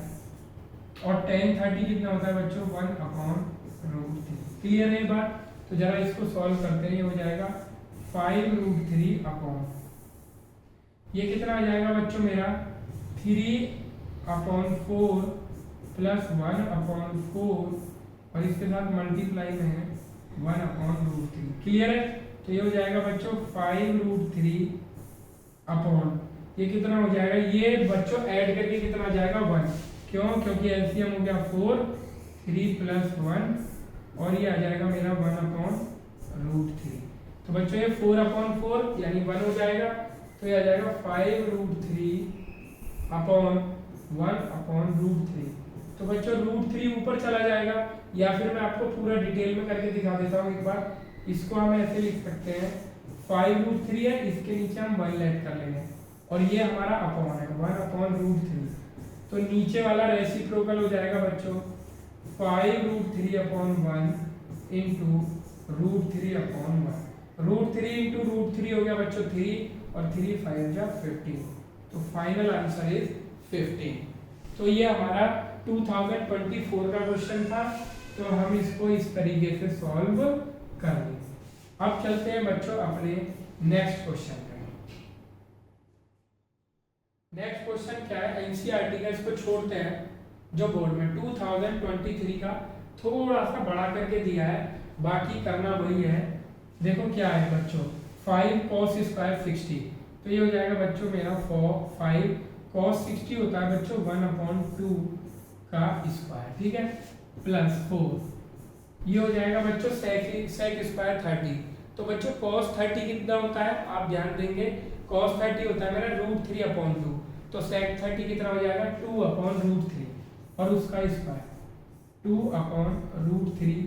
और tan 30 कितना होता है बच्चों 1/√3। क्लियर है बात। तो जरा इसको सॉल्व करते हैं, ये हो जाएगा 5√3/, ये कितना आ जाएगा बच्चों मेरा 3/4 प्लस 1/4 और इसके साथ मल्टीप्लाई में है 1/√3। क्लियर है। तो ये हो जाएगा बच्चों 5√3 अपॉन, ये कितना हो जाएगा, ये बच्चों ऐड करके कितना आ जाएगा 1, क्यों, क्योंकि एलसीएम हो गया 4, 3 + 1 और ये आ जाएगा मेरा 1/√3। तो बच्चों ये 4/4 यानी 1 हो जाएगा, तो ये आ जाएगा 5√3 अपॉन 1/√3। तो बच्चों √3 ऊपर चला जाएगा, या फिर मैं आपको पूरा डिटेल में करके दिखा देता हूँ एक बार। इसको हम ऐसे लिख सकते हैं 5√3 है, इसके नीचे हम 1 ऐड कर लेंगे और ये हमारा अपॉन है 1/√3। तो नीचे वाला रेसिप्रोकल हो जाएगा बच्चों 5√3/1 इंटू √3/1। √3 × √3 हो गया बच्चों 3 और 3 × 5 = 15। तो फाइनल आंसर इज 15। तो ये हमारा 2024 का क्वेश्चन था, तो हम इसको इस तरीके से सॉल्व कर लेंगे। अब चलते हैं बच्चों अपने नेक्स्ट क्वेश्चन पे। नेक्स्ट क्वेश्चन क्या है, एनसीईआरटी का, इसको छोड़ते हैं, जो बोर्ड में 2023 का थोड़ा सा बढ़ा करके दिया है, बाकी करना वही है। देखो क्या है बच्चों, 5 cos स्क्वायर 60, तो ये हो जाएगा बच्चों मेरा 5 cos 60 होता है बच्चों 1/2 का स्क्वायर, ठीक है, प्लस 4, ये हो जाएगा बच्चों sec स्क्वायर 30। तो बच्चों cos 30 कितना होता है, आप ध्यान देंगे, cos 30 होता है मेरा √3/2, तो sec 30 कितना हो जाएगा 2/√3, और उसका स्क्वायर 2/√3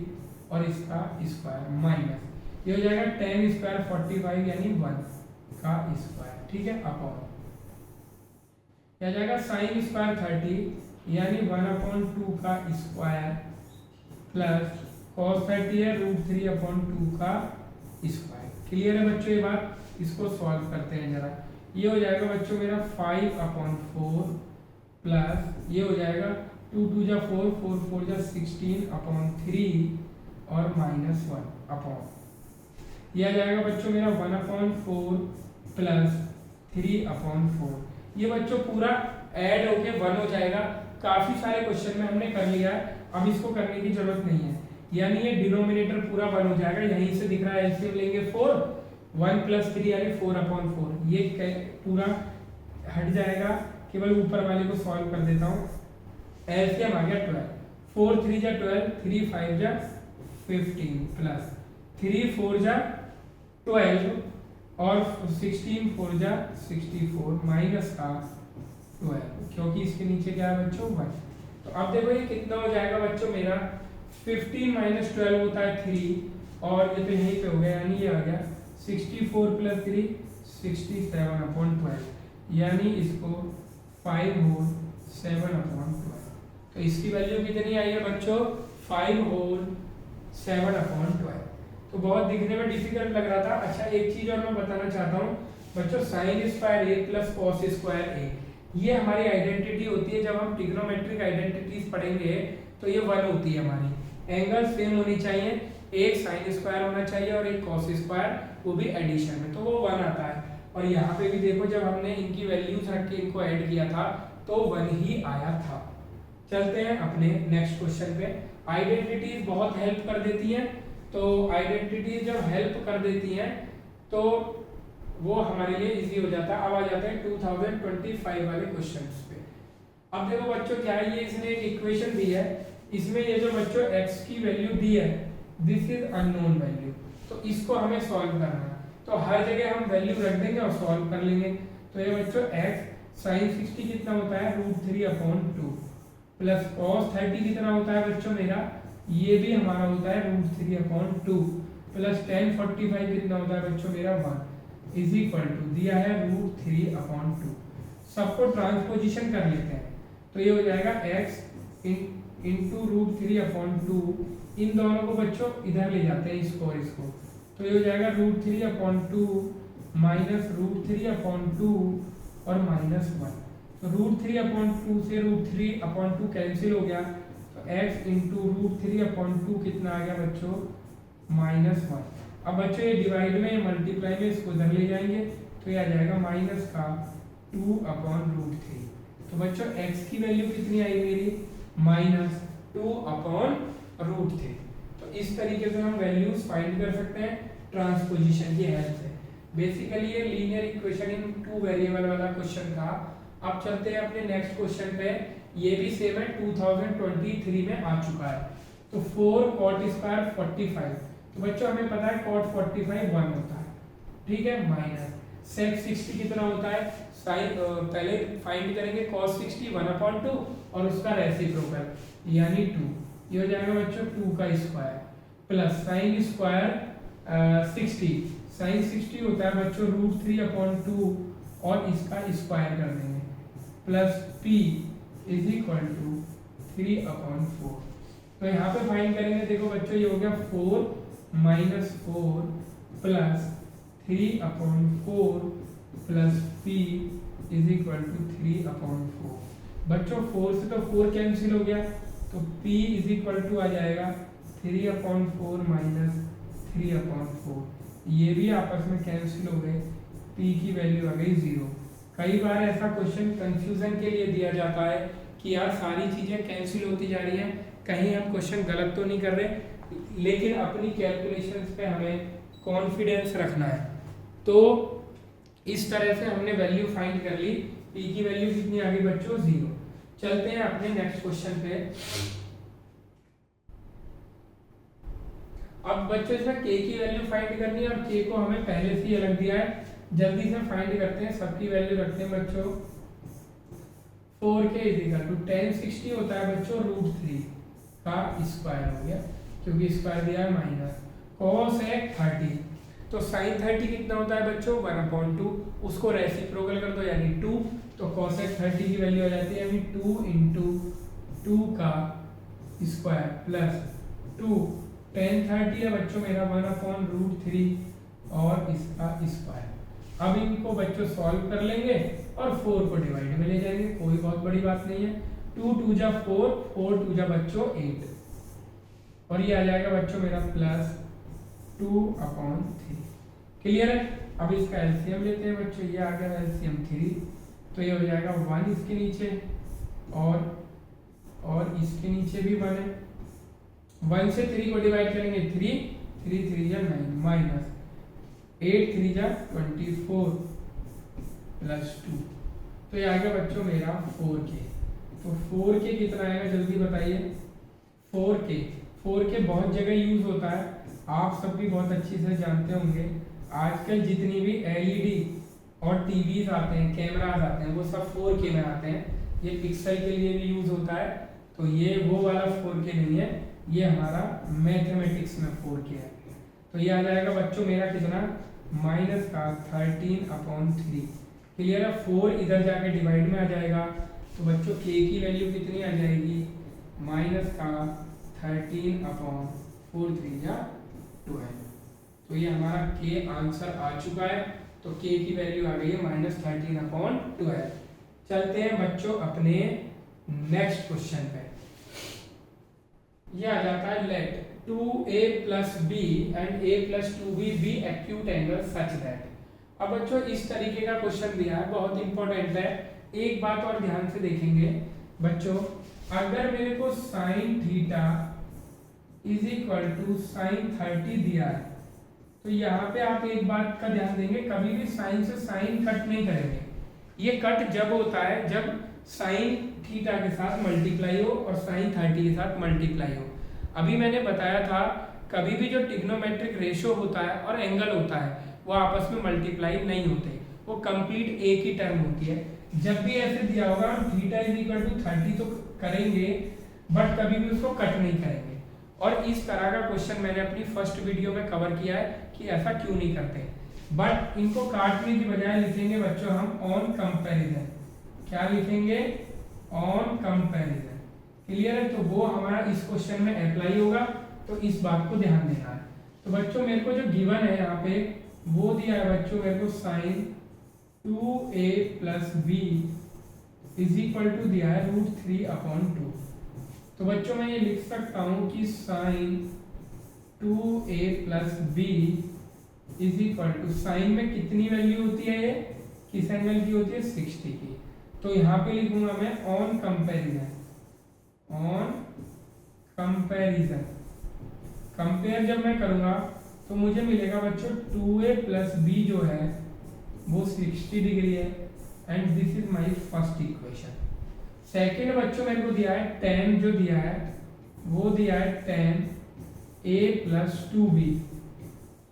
और इसका स्क्वायर माइनस, ये हो जाएगा tan स्क्वायर 45 यानी 1 का स्क्वायर, ठीक है, अपॉन, यह आ जाएगा sin स्क्वायर 30 यानी 1/2 का स्क्वायर प्लस cos 30 है √3/2 का स्क्वायर। क्लियर है बच्चों ये बात, इसको सॉल्व करते हैं जरा। ये हो जाएगा बच्चों मेरा 5/4 प्लस ये हो जाएगा 2 2 जा 4 4 4 जा 16/3 और -1 अपॉन, यह आ जाएगा बच्चों मेरा 1/4 प्लस 3/4। ये बच्चों पूरा ऐड होके 1 हो जाएगा। काफी सारे क्वेश्चन में हमने कर लिया है, अब इसको करने की जरूरत नहीं है, यानी ये डिनोमिनेटर पूरा 1 हो जाएगा। यहीं से दिख रहा है, एलसीएम लेंगे 4, 1 + 3 यानी 4/4, ये पूरा हट जाएगा, केवल ऊपर वाले को सॉल्व कर देता हूँ। एलसीएम आ गया 12, 4 3 जा 12, 3 5 जा 15 प्लस 3 4 जा 12 और 16 4 जा 64 माइनस का 12, क्योंकि इसके नीचे क्या है बच्चों 1। तो अब देखो ये कितना हो जाएगा बच्चों मेरा, 15 - 12 होता है 3, और ये तो यहीं पे हो गया, यानी ये आ गया 64 + 3 67/12, यानी इसको 5 होल 7/12। तो इसकी वैल्यू कितनी आई है बच्चों, 5 होल 7/12। तो बहुत दिखने में डिफिकल्ट लग रहा था। अच्छा एक चीज और मैं बताना चाहता हूँ बच्चों, sin square a plus cos square a, ये हमारी आइडेंटिटी होती है। जब हम ट्रिग्नोमेट्रिक आइडेंटिटीज पढ़ेंगे तो ये 1 होती है हमारी। एंगल सेम होनी चाहिए, एक sin स्क्वायर होना चाहिए और एक cos स्क्वायर, वो भी एडिशन में, तो वो 1 आता है। और यहाँ पे भी देखो जब हमने इनकी वैल्यूज रख के इनको ऐड किया था तो 1 ही आया था। चलते हैं अपने नेक्स्ट क्वेश्चन पे। आइडेंटिटीज बहुत हेल्प कर देती हैं, तो आइडेंटिटीज जब हेल्प कर देती हैं तो वो हमारे लिए इजी हो जाता है। अब आ जाते हैं 2025 वाले क्वेश्चंस पे। अब देखो बच्चों क्या है, ये इसने एक इक्वेशन दी है, इसमें ये जो बच्चों x की वैल्यू दी है, दिस इज अननोन वैल्यू, तो इसको हमें सॉल्व करना है। तो हर जगह हम वैल्यू रख देंगे और सॉल्व कर लेंगे। तो ये बच्चों x sin 60 कितना होता है √3/2 प्लस cos 30 कितना होता है बच्चों मेरा, ये भी हमारा होता है √3/2 प्लस tan 45 कितना होता है बच्चों मेरा 1 इज इक्वल टू दिया है √3/2। सबको ट्रांसपोजिशन कर लेते हैं, तो ये हो जाएगा x इंटू √3/2, इन दोनों को बच्चों इधर ले जाते हैं इसको और इसको, तो ये हो जाएगा √3/2 माइनस √3/2 और -1। तो √3/2 से √3/2 कैंसिल हो गया, तो x इंटू √3/2 कितना आ गया बच्चों -1। अब बच्चों ये डिवाइड में मल्टीप्लाई में इसको इधर ले जाएंगे, तो ये आ जाएगा माइनस का 2/√3। तो बच्चों x की वैल्यू कितनी आई मेरी -2/√3। तो इस तरीके से हम वैल्यूज फाइंड कर सकते हैं ट्रांसपोजिशन की हेल्प से। बेसिकली ये लीनियर इक्वेशन इन 2 वेरिएबल वाला क्वेश्चन था। अब चलते हैं अपने नेक्स्ट क्वेश्चन पे, ये भी सेम है, 2023 में आ चुका है। तो 4 cot स्क्वायर 45, तो बच्चों हमें पता है cot 45 1 होता है, ठीक है, माइनस sec 60 कितना होता है, साइन पहले फाइंड करेंगे cos 60 1/2 और उसका रेसिप्रोकल यानी 2, ये हो जाएगा बच्चों 2 का square plus sin square 60, sin 60 होता है बच्चों √3/2 और इसका स्क्वायर कर देंगे plus p is equal to 3/4। तो यहाँ पे फाइंड करेंगे, देखो बच्चों ये हो गया 4 - 4 plus 3/4 plus p is equal to 3/4। बच्चों 4 से तो 4 कैंसिल हो गया, तो p इज इक्वल टू आ जाएगा 3/4 माइनस 3/4, ये भी आपस में कैंसिल हो गए, p की वैल्यू आ गई 0। कई बार ऐसा क्वेश्चन कंफ्यूजन के लिए दिया जाता है कि यार सारी चीजें कैंसिल होती जा रही हैं, कहीं हम क्वेश्चन गलत तो नहीं कर रहे, लेकिन अपनी कैलकुलेशंस पे हमें कॉन्फिडेंस रखना है। तो इस तरह से हमने वैल्यू फाइंड कर ली। पी की वैल्यू कितनी आ गई बच्चों 0। चलते हैं अपने नेक्स्ट क्वेश्चन पे। अब बच्चों इसमें के की वैल्यू फाइंड करनी है और के को हमें पहले से ही अलग दिया है, जल्दी से फाइंड करते हैं। सबकी वैल्यू रखते हैं बच्चों। 4k इक्वल टू 1060 होता है बच्चों √3 का स्क्वायर हो गया, क्योंकि स्क्वायर दिया है माइनस cos 30, तो sin 30 कितना होता है बच्चों 1/2, उसको रेसिप्रोकल कर दो यानी 2, तो cos 30 की वैल्यू आ जाती है यानी 2 × 2 का स्क्वायर प्लस 2 tan 30 है बच्चों मेरा 1/√3 और इसका स्क्वायर। अब इनको बच्चों सॉल्व कर लेंगे और 4 को डिवाइड में ले जाएंगे, कोई बहुत बड़ी बात नहीं है। 2 × 2 = 4, 4 × 2 = बच्चों 8, और ये आ जाएगा बच्चों मेरा प्लस 2/3। क्लियर है? अब इसका एलसीएम लेते हैं बच्चों, ये आ गया एलसीएम 3, तो ये हो जाएगा 1 इसके नीचे और इसके नीचे भी 1 है। 1 से 3 को डिवाइड करेंगे 3, 3 3 = 9 माइनस 8 3 = 24 प्लस 2, तो ये आ गया बच्चों मेरा 4k। तो 4k कितना आएगा जल्दी बताइए। 4k बहुत जगह यूज होता है, आप सब भी बहुत अच्छी से जानते होंगे। आजकल जितनी भी एलईडी और टीवीज आते हैं, कैमरास आते हैं, वो सब 4K में आते हैं। ये पिक्सल के लिए भी यूज होता है, तो ये वो वाला 4K नहीं है, ये हमारा मैथमेटिक्स में 4K है। तो ये आ जाएगा बच्चों मेरा कितना माइनस का 13/3। क्लियर है? 4 इधर जाके डिवाइड में आ जाएगा, तो बच्चों k की वैल्यू कितनी आ जाएगी माइनस का 13/4 3 = 12। तो ये हमारा k आंसर आ चुका है, तो k की वैल्यू आ गई है -13/12। चलते हैं बच्चों अपने नेक्स्ट क्वेश्चन पे। ये आ जाता है late 2a + b and a + 2b be acute angles such that। अब बच्चों इस तरीके का क्वेश्चन दिया है, बहुत इंपॉर्टेंट है। एक बात और ध्यान से देखेंगे बच्चों, अगर मेरे को sin थीटा = sin 30 दिया है, तो यहाँ पे आप एक बात का ध्यान देंगे, कभी भी साइन से साइन कट नहीं करेंगे। ये कट जब होता है जब साइन थीटा के साथ मल्टीप्लाई हो और साइन 30 के साथ मल्टीप्लाई हो। अभी मैंने बताया था कभी भी जो ट्रिग्नोमेट्रिक रेशो होता है और एंगल होता है वो आपस में मल्टीप्लाई नहीं होते, वो कंप्लीट एक ही टर्म होती है। जब भी ऐसे दिया होगा हम थीटा = 30 तो करेंगे, बट कभी भी उसको कट नहीं करेंगे। और इस तरह का क्वेश्चन मैंने अपनी फर्स्ट वीडियो में कवर किया है कि ऐसा क्यों नहीं करते, बट इनको काटने की बजाय लिखेंगे बच्चों हम ऑन कंपैरिजन। क्या लिखेंगे? On comparison. क्लियर है? तो वो हमारा इस क्वेश्चन में अप्लाई होगा, तो इस बात को ध्यान देना है। तो बच्चों मेरे को जो गिवन है यहाँ पे वो दिया है बच्चों मेरे को sin 2a + b = दिया है √3/2। तो बच्चों मैं ये लिख सकता हूँ कि sin 2a + b = साइन में कितनी वैल्यू होती है, ये किस एंगल की होती है 60 की। तो यहाँ पे लिखूंगा मैं on comparison. On comparison compare जब मैं करूंगा तो मुझे मिलेगा बच्चों 2a + b जो है वो 60 डिग्री है, and this is my first equation. Second बच्चों मेरे को दिया है tan, जो दिया है वो दिया है tan a + 2b,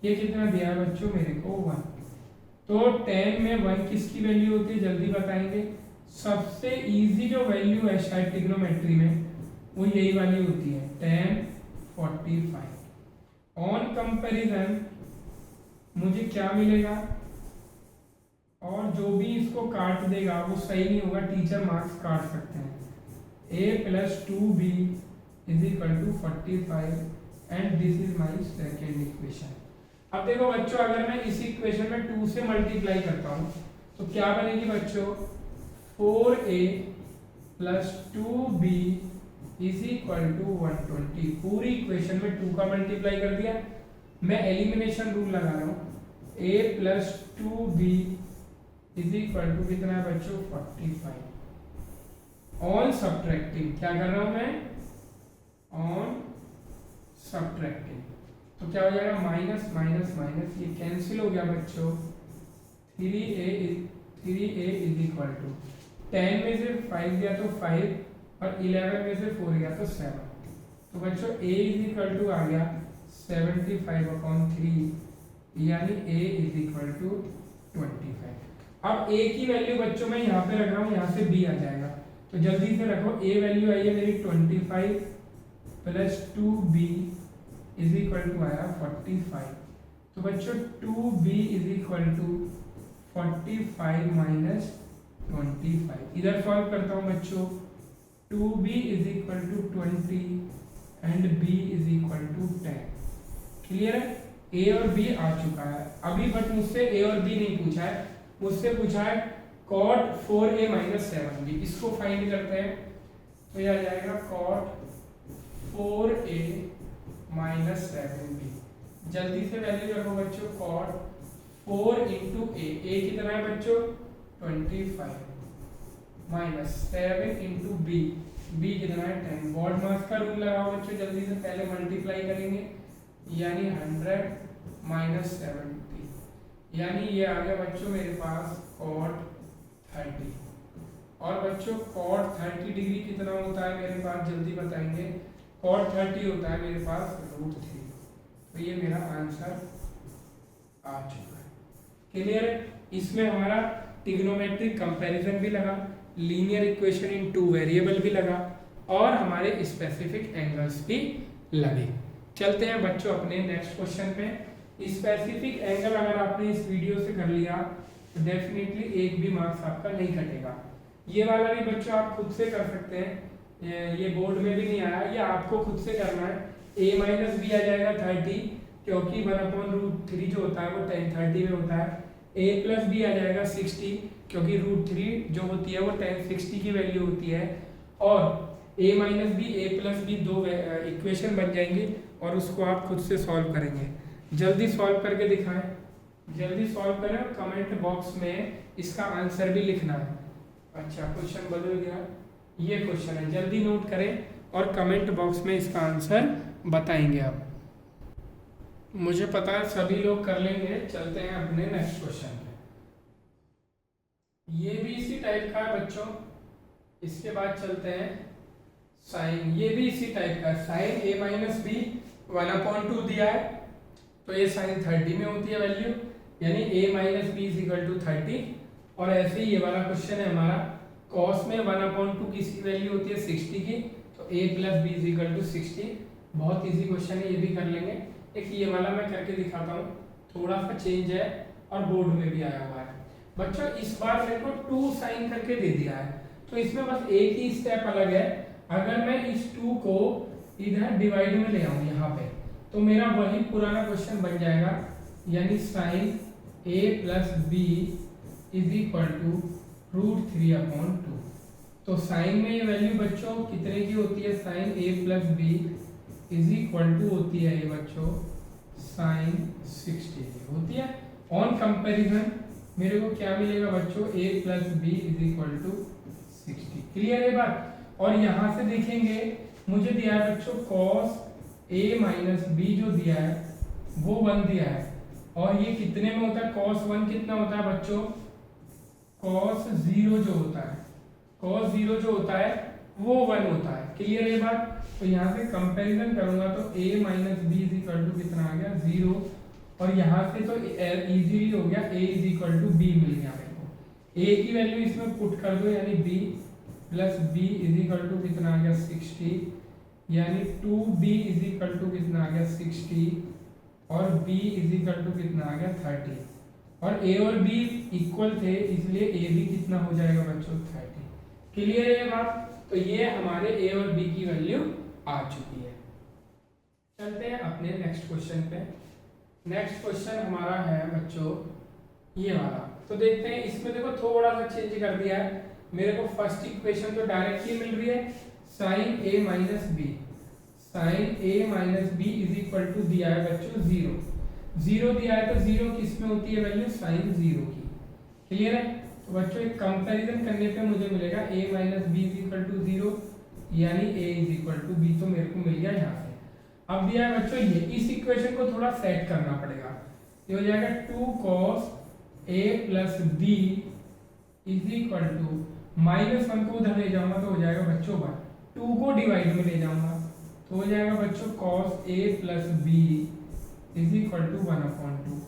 ये कितना दिया है बच्चों मेरे को 1। तो tan में 1 किसकी वैल्यू होती है जल्दी बताएंगे। सबसे इजी जो वैल्यू है शायद ट्रिग्नोमेट्री में वो यही वाली होती है tan 45। ऑन कंपैरिजन मुझे क्या मिलेगा, और जो भी इसको काट देगा वो सही नहीं होगा, टीचर मार्क्स काट सकते हैं। a + 2b = 45 and this is my second equation. अब देखो बच्चों, अगर मैं इस इक्वेशन में 2 से मल्टीप्लाई करता हूँ तो क्या बनेगी बच्चों 4a + 2b = 120। पूरी इक्वेशन में 2 का मल्टीप्लाई कर दिया। मैं एलिमिनेशन रूल लगा रहा हूँ, a + 2b is equal to कितना है बच्चों 45। ऑन सब्ट्रैक्टिंग, क्या कर रहा हूं मैं, ऑन सब्ट्रैक्टिंग, तो क्या हो जाएगा माइनस माइनस माइनस, ये कैंसिल हो गया बच्चों। 3a इज इक्वल टू 10 में से 5 गया तो 5 और 11 में से 4 गया तो 7। तो बच्चों a इज इक्वल टू आ गया 75/3, यानी a इज इक्वल टू 25। अब a की वैल्यू बच्चों मैं यहाँ पे रख रहा हूँ, यहाँ से b आ जाएगा, तो जल्दी से रखो। a वैल्यू आई है मेरी 25 plus 2b is equal to आया 45। तो बच्चों 2b is equal to 45 minus 25, इधर सॉल्व करता हूँ बच्चों। 2b is equal to 20 and b is equal to 10। Clear है, a और b आ चुका है अभी, बट मुझसे a और b नहीं पूछा है, मुझसे पूछा है cot 4a माइनस 7b। इसको फाइंड करते हैं, तो यह आ जाएगा cot 4a माइनस 7b। जल्दी से वैल्यू रखो बच्चों, cot 4 इंटू a कितना है बच्चों 25 माइनस 7 इंटू b कितना है 10। बॉड मास का रूल लगाओ बच्चों, जल्दी से पहले मल्टीप्लाई करेंगे, यानी 100 माइनस 70, यानी ये आ गया बच्चों मेरे पास cot 30। और बच्चों cot 30 डिग्री कितना होता है मेरे पास, जल्दी बताएंगे। cot 30 होता है मेरे पास √3। तो ये मेरा आंसर आ चुका है। क्लियर है, इसमें हमारा ट्रिग्नोमेट्रिक कंपैरिजन भी लगा, लीनियर इक्वेशन इन 2 वेरिएबल भी लगा, और हमारे स्पेसिफिक एंगल्स भी लगे। चलते हैं बच्चों अपने नेक्स्ट क्वेश्चन पे। स्पेसिफिक एंगल अगर आपने इस वीडियो से कर लिया तो डेफिनेटली एक भी मार्क्स आपका नहीं कटेगा। ये वाला भी बच्चों आप खुद से कर सकते हैं, ये बोर्ड में भी नहीं आया, ये आपको खुद से करना है। a माइनस बी आ जाएगा 30, क्योंकि 1/√3 जो होता है वो 10/30 में होता है। a प्लस बी आ जाएगा 60, क्योंकि √3 जो होती है वो 10/60 की वैल्यू होती है। और a minus B a plus B दो इक्वेशन बन जाएंगी, और उसको आप खुद से सॉल्व करेंगे। जल्दी सॉल्व करके दिखाएं, जल्दी सॉल्व करें और कमेंट बॉक्स में इसका आंसर भी लिखना है। अच्छा, क्वेश्चन बदल गया, ये क्वेश्चन है, जल्दी नोट करें और कमेंट बॉक्स में इसका आंसर बताएंगे आप। मुझे पता है सभी लोग कर लेंगे। चलते हैं अपने नेक्स्ट क्वेश्चन पे। ये भी इसी टाइप का है बच्चों। इसके बाद चलते हैं साइन, ये भी इसी टाइप का है। साइन a माइनस बी 1/2 दिया है, तो ये साइन 30 में होती है वैल्यू, यानी a minus B is equal to 30। और ऐसे ही ये वाला क्वेश्चन है हमारा, cos में 1/2 किसकी वैल्यू होती है 60 की, तो a plus B is equal to 60। बहुत इजी क्वेश्चन है, ये भी कर लेंगे। एक ये वाला मैं करके दिखाता हूँ, थोड़ा सा चेंज है और बोर्ड में भी आया हुआ है बच्चों। इस बार मेरे को 2 साइन करके दे दिया है, तो इसमें बस एक ही स्टेप अलग है। अगर मैं इस 2 को इधर डिवाइड में ले आऊँ यहाँ पे, तो मेरा वही पुराना क्वेश्चन बन जाएगा, यानी sine a plus B is equal to √3/2। तो साइन में ये वैल्यू बच्चों कितने की होती है, sine a plus B is equal to होती है ये बच्चों साइन 60 होती है। ऑन कंपैरिजन मेरे को क्या मिलेगा बच्चों, a plus B is equal to 60। Clear है बात। और यहाँ से देखेंगे मुझे दिया है बच्चों cos a माइनस बी जो दिया है वो 1 दिया है, और ये कितने में होता है, cos 1 कितना होता है बच्चों, cos 0 जो होता है, cos 0 जो होता है वो 1 होता है। क्लियर है बात। तो यहाँ से कंपैरिजन करूंगा तो a minus B is equal to कितना आ गया 0, और यहाँ से तो इजीली हो गया a is equal to b मिल गया मेरे को। a की वैल्यू इसमें पुट कर दो, यानी b plus B is equal to कितना आ गया 60, यानी 2b इज इक्वल टू कितना आ गया 60, और b इज इक्वल टू कितना आ गया 30। और a और b इक्वल थे, इसलिए a भी कितना हो जाएगा बच्चों 30। क्लियर है ये बात। तो ये हमारे a और b की वैल्यू आ चुकी है। चलते हैं अपने नेक्स्ट क्वेश्चन पे। नेक्स्ट क्वेश्चन हमारा है बच्चों ये वाला। तो देखते हैं, इसमें देखो थोड़ा सा चेंज कर दिया है। मेरे को फर्स्ट इक्वेशन तो डायरेक्ट ही मिल रही है, sine a minus B, sine a minus B is equal to दिया है बच्चों 0 दिया है, तो 0 किस में होती है वैल्यू, साइन 0 की। क्लियर है। तो बच्चों एक कंपैरिजन करने पे मुझे मिलेगा a minus B is equal to 0, यानी a is equal to b, तो मेरे को मिल गया यहाँ से। अब दिया है बच्चों ये, इस इक्वेशन को थोड़ा सेट करना पड़ेगा। ये हो जाएगा 2 cos a plus b is equal to -1 को उधर ले जाऊंगा तो हो जाएगा बच्चों 1, 2 को डिवाइड में ले जाऊंगा तो हो जाएगा बच्चों cos a plus b is equal to 1/2।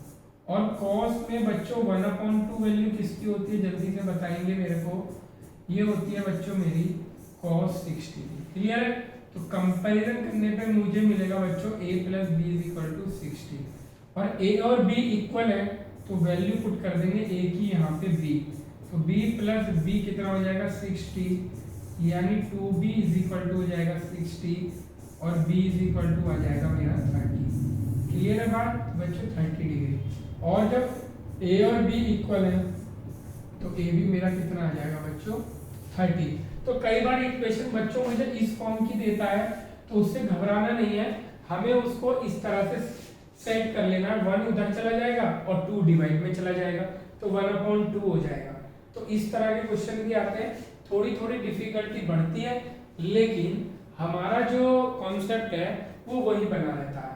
और cos में बच्चों 1/2 वैल्यू किसकी होती है जल्दी से बताएंगे मेरे को, ये होती है बच्चों मेरी cos 60। क्लियर है? तो कंपैरिजन करने पे मुझे मिलेगा बच्चों a plus B is equal to 60 और a और b इक्वल है तो वैल्यू पुट कर देंगे a की यहाँ पे b, तो b प्लस b कितना हो जाएगा 60, यानी 2b इज इक्वल टू हो जाएगा 60 और b इज इक्वल टू आ जाएगा मेरा 30। क्लियर है बात बच्चों? 30 डिग्री। और जब a और b इक्वल है तो a भी मेरा कितना आ जाएगा बच्चों 30। तो कई बार इक्वेशन बच्चों मुझे इस फॉर्म की देता है तो उससे घबराना नहीं है, हमें उसको इस तरह से सेट कर लेना है, 1 उधर चला जाएगा और 2 डिवाइड में चला जाएगा तो 1/2 हो जाएगा। तो इस तरह के क्वेश्चन भी आते हैं, थोड़ी थोड़ी डिफिकल्टी बढ़ती है लेकिन हमारा जो कॉन्सेप्ट है वो वही बना रहता है।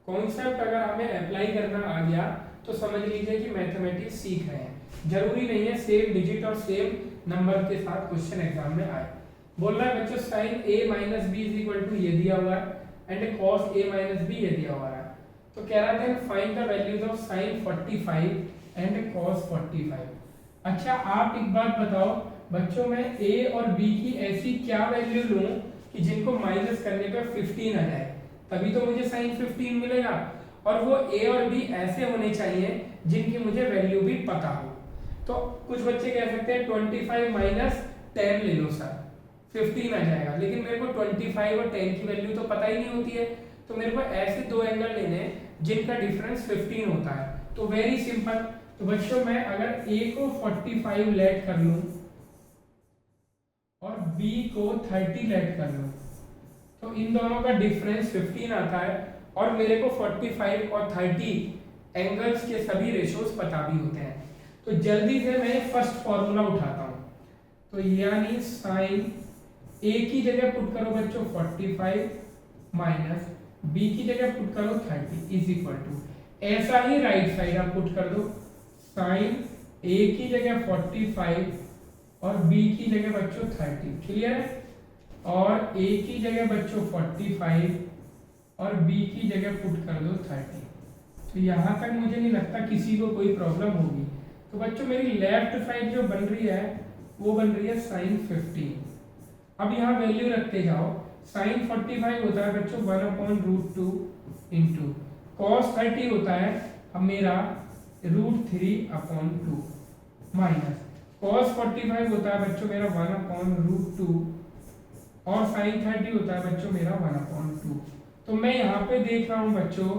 कॉन्सेप्ट अगर हमें अप्लाई करना आ गया तो समझ लीजिए कि मैथमेटिक्स सीख रहे हैं। जरूरी नहीं है सेम डिजिट और सेम नंबर के साथ क्वेश्चन एग्जाम में आए। बोल रहा है बच्चों sine a minus B is equal to ये दिया हुआ है and cos a minus B ये दिया हुआ है, तो कह रहा था find the values of sine 45 and cos 45। अच्छा आप एक बात बताओ बच्चों, मैं a और b की ऐसी क्या वैल्यू लूं कि जिनको माइनस करने पर 15 आ जाए, तभी तो मुझे साइन 15 मिलेगा। और वो a और b ऐसे होने चाहिए जिनकी मुझे वैल्यू भी पता हो। तो कुछ बच्चे कह सकते हैं 25 माइनस 10 ले लो सर 15 आ जाएगा, लेकिन मेरे को 25 और 10 की वैल्यू तो पता ही नहीं होती है, तो मेरे को ऐसे दो एंगल लेने जिनका डिफरेंस 15 होता है। तो वेरी सिंपल, तो बच्चों मैं अगर a को 45 लेट कर लूं और b को 30 लेट कर लूं तो इन दोनों का डिफरेंस 15 आता है और मेरे को 45 और 30 एंगल्स के सभी रेशियोज पता भी होते हैं। तो जल्दी से मैं फर्स्ट फॉर्मूला उठाता हूं, तो यानी साइन a की जगह पुट करो बच्चों 45 माइनस b की जगह पुट करो 30 इज इक्वल टू, ऐसा ही राइट साइड आप पुट कर दो साइन a की जगह 45 और b की जगह बच्चों 30। क्लियर है? और a की जगह बच्चों 45 और b की जगह पुट कर दो 30। तो यहाँ तक मुझे नहीं लगता किसी को कोई प्रॉब्लम होगी। तो बच्चों मेरी लेफ्ट साइड जो बन रही है वो बन रही है साइन 15। अब यहाँ वैल्यू रखते जाओ, साइन 45 होता है बच्चों 1/√2 इंटू कॉस 30 होता है अब मेरा √3/2 माइनस कॉस 45 होता है बच्चों मेरा 1/√2 और साइन 30 होता है बच्चों मेरा 1/2। तो मैं यहाँ पे देख रहा हूँ बच्चों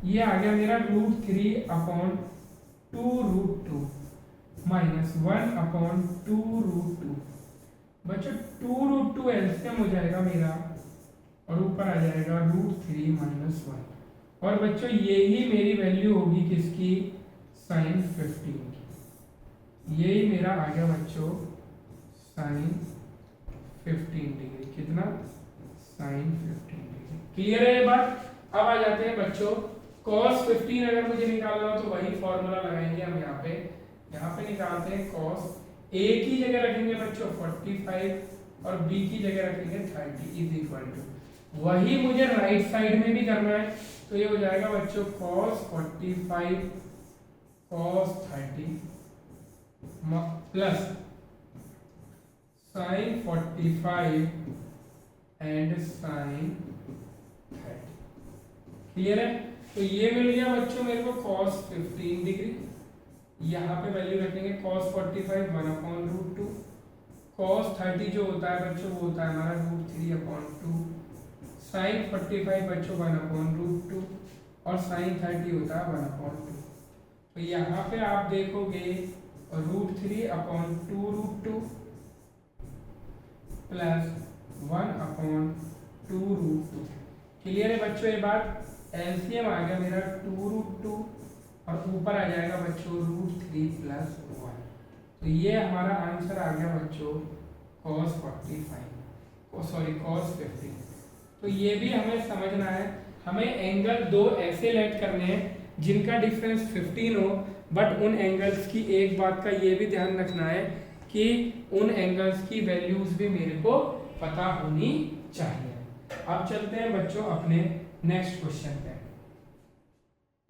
ये आ गया मेरा √3/2√2 माइनस 1/2√2। बच्चों 2√2 एलसीएम हो जाएगा मेरा और ऊपर आ जाएगा √3 - 1। और बच्चों यही मेरी वैल्यू होगी किसकी, साइन 15 की। यही मेरा आ गया बच्चों साइन 15 डिग्री। कितना? Sine 15 degree. क्लियर है ये बात? अब आ जाते हैं बच्चों cos 15 अगर मुझे निकालना हो तो वही फॉर्मूला लगाएंगे हम यहाँ पे निकालते हैं cos a की जगह रखेंगे बच्चों 45 और b की जगह रखेंगे 30 इज इक्वल टू, वही मुझे राइट साइड में भी करना है। तो ये हो जाएगा बच्चों cos 45 cos 30 plus sin 45 and sin 30। Clear है? तो ये मिल गया बच्चों मेरे को cos 15 डिग्री, यहाँ पे वैल्यू रखेंगे cos 45 1/√2, cos 30 जो होता है बच्चों वो होता है हमारा √3/2, sin 45 बच्चों 1/√2 और sin 30 होता है 1/2। तो यहाँ पे आप देखोगे √3/2√2 प्लस 1/2√2। क्लियर है बच्चों ये बात? एलसीएम आ गया मेरा 2√2 और ऊपर आ जाएगा बच्चों √3 + 1। तो ये हमारा आंसर आ गया बच्चों cos 45, सॉरी cos 50। तो ये भी हमें समझना है, हमें एंगल दो ऐसे लेट करने हैं जिनका डिफरेंस 15 हो, बट उन एंगल्स की एक बात का ये भी ध्यान रखना है कि उन एंगल्स की वैल्यूज भी मेरे को पता होनी चाहिए। अब चलते हैं बच्चों अपने नेक्स्ट क्वेश्चन पे।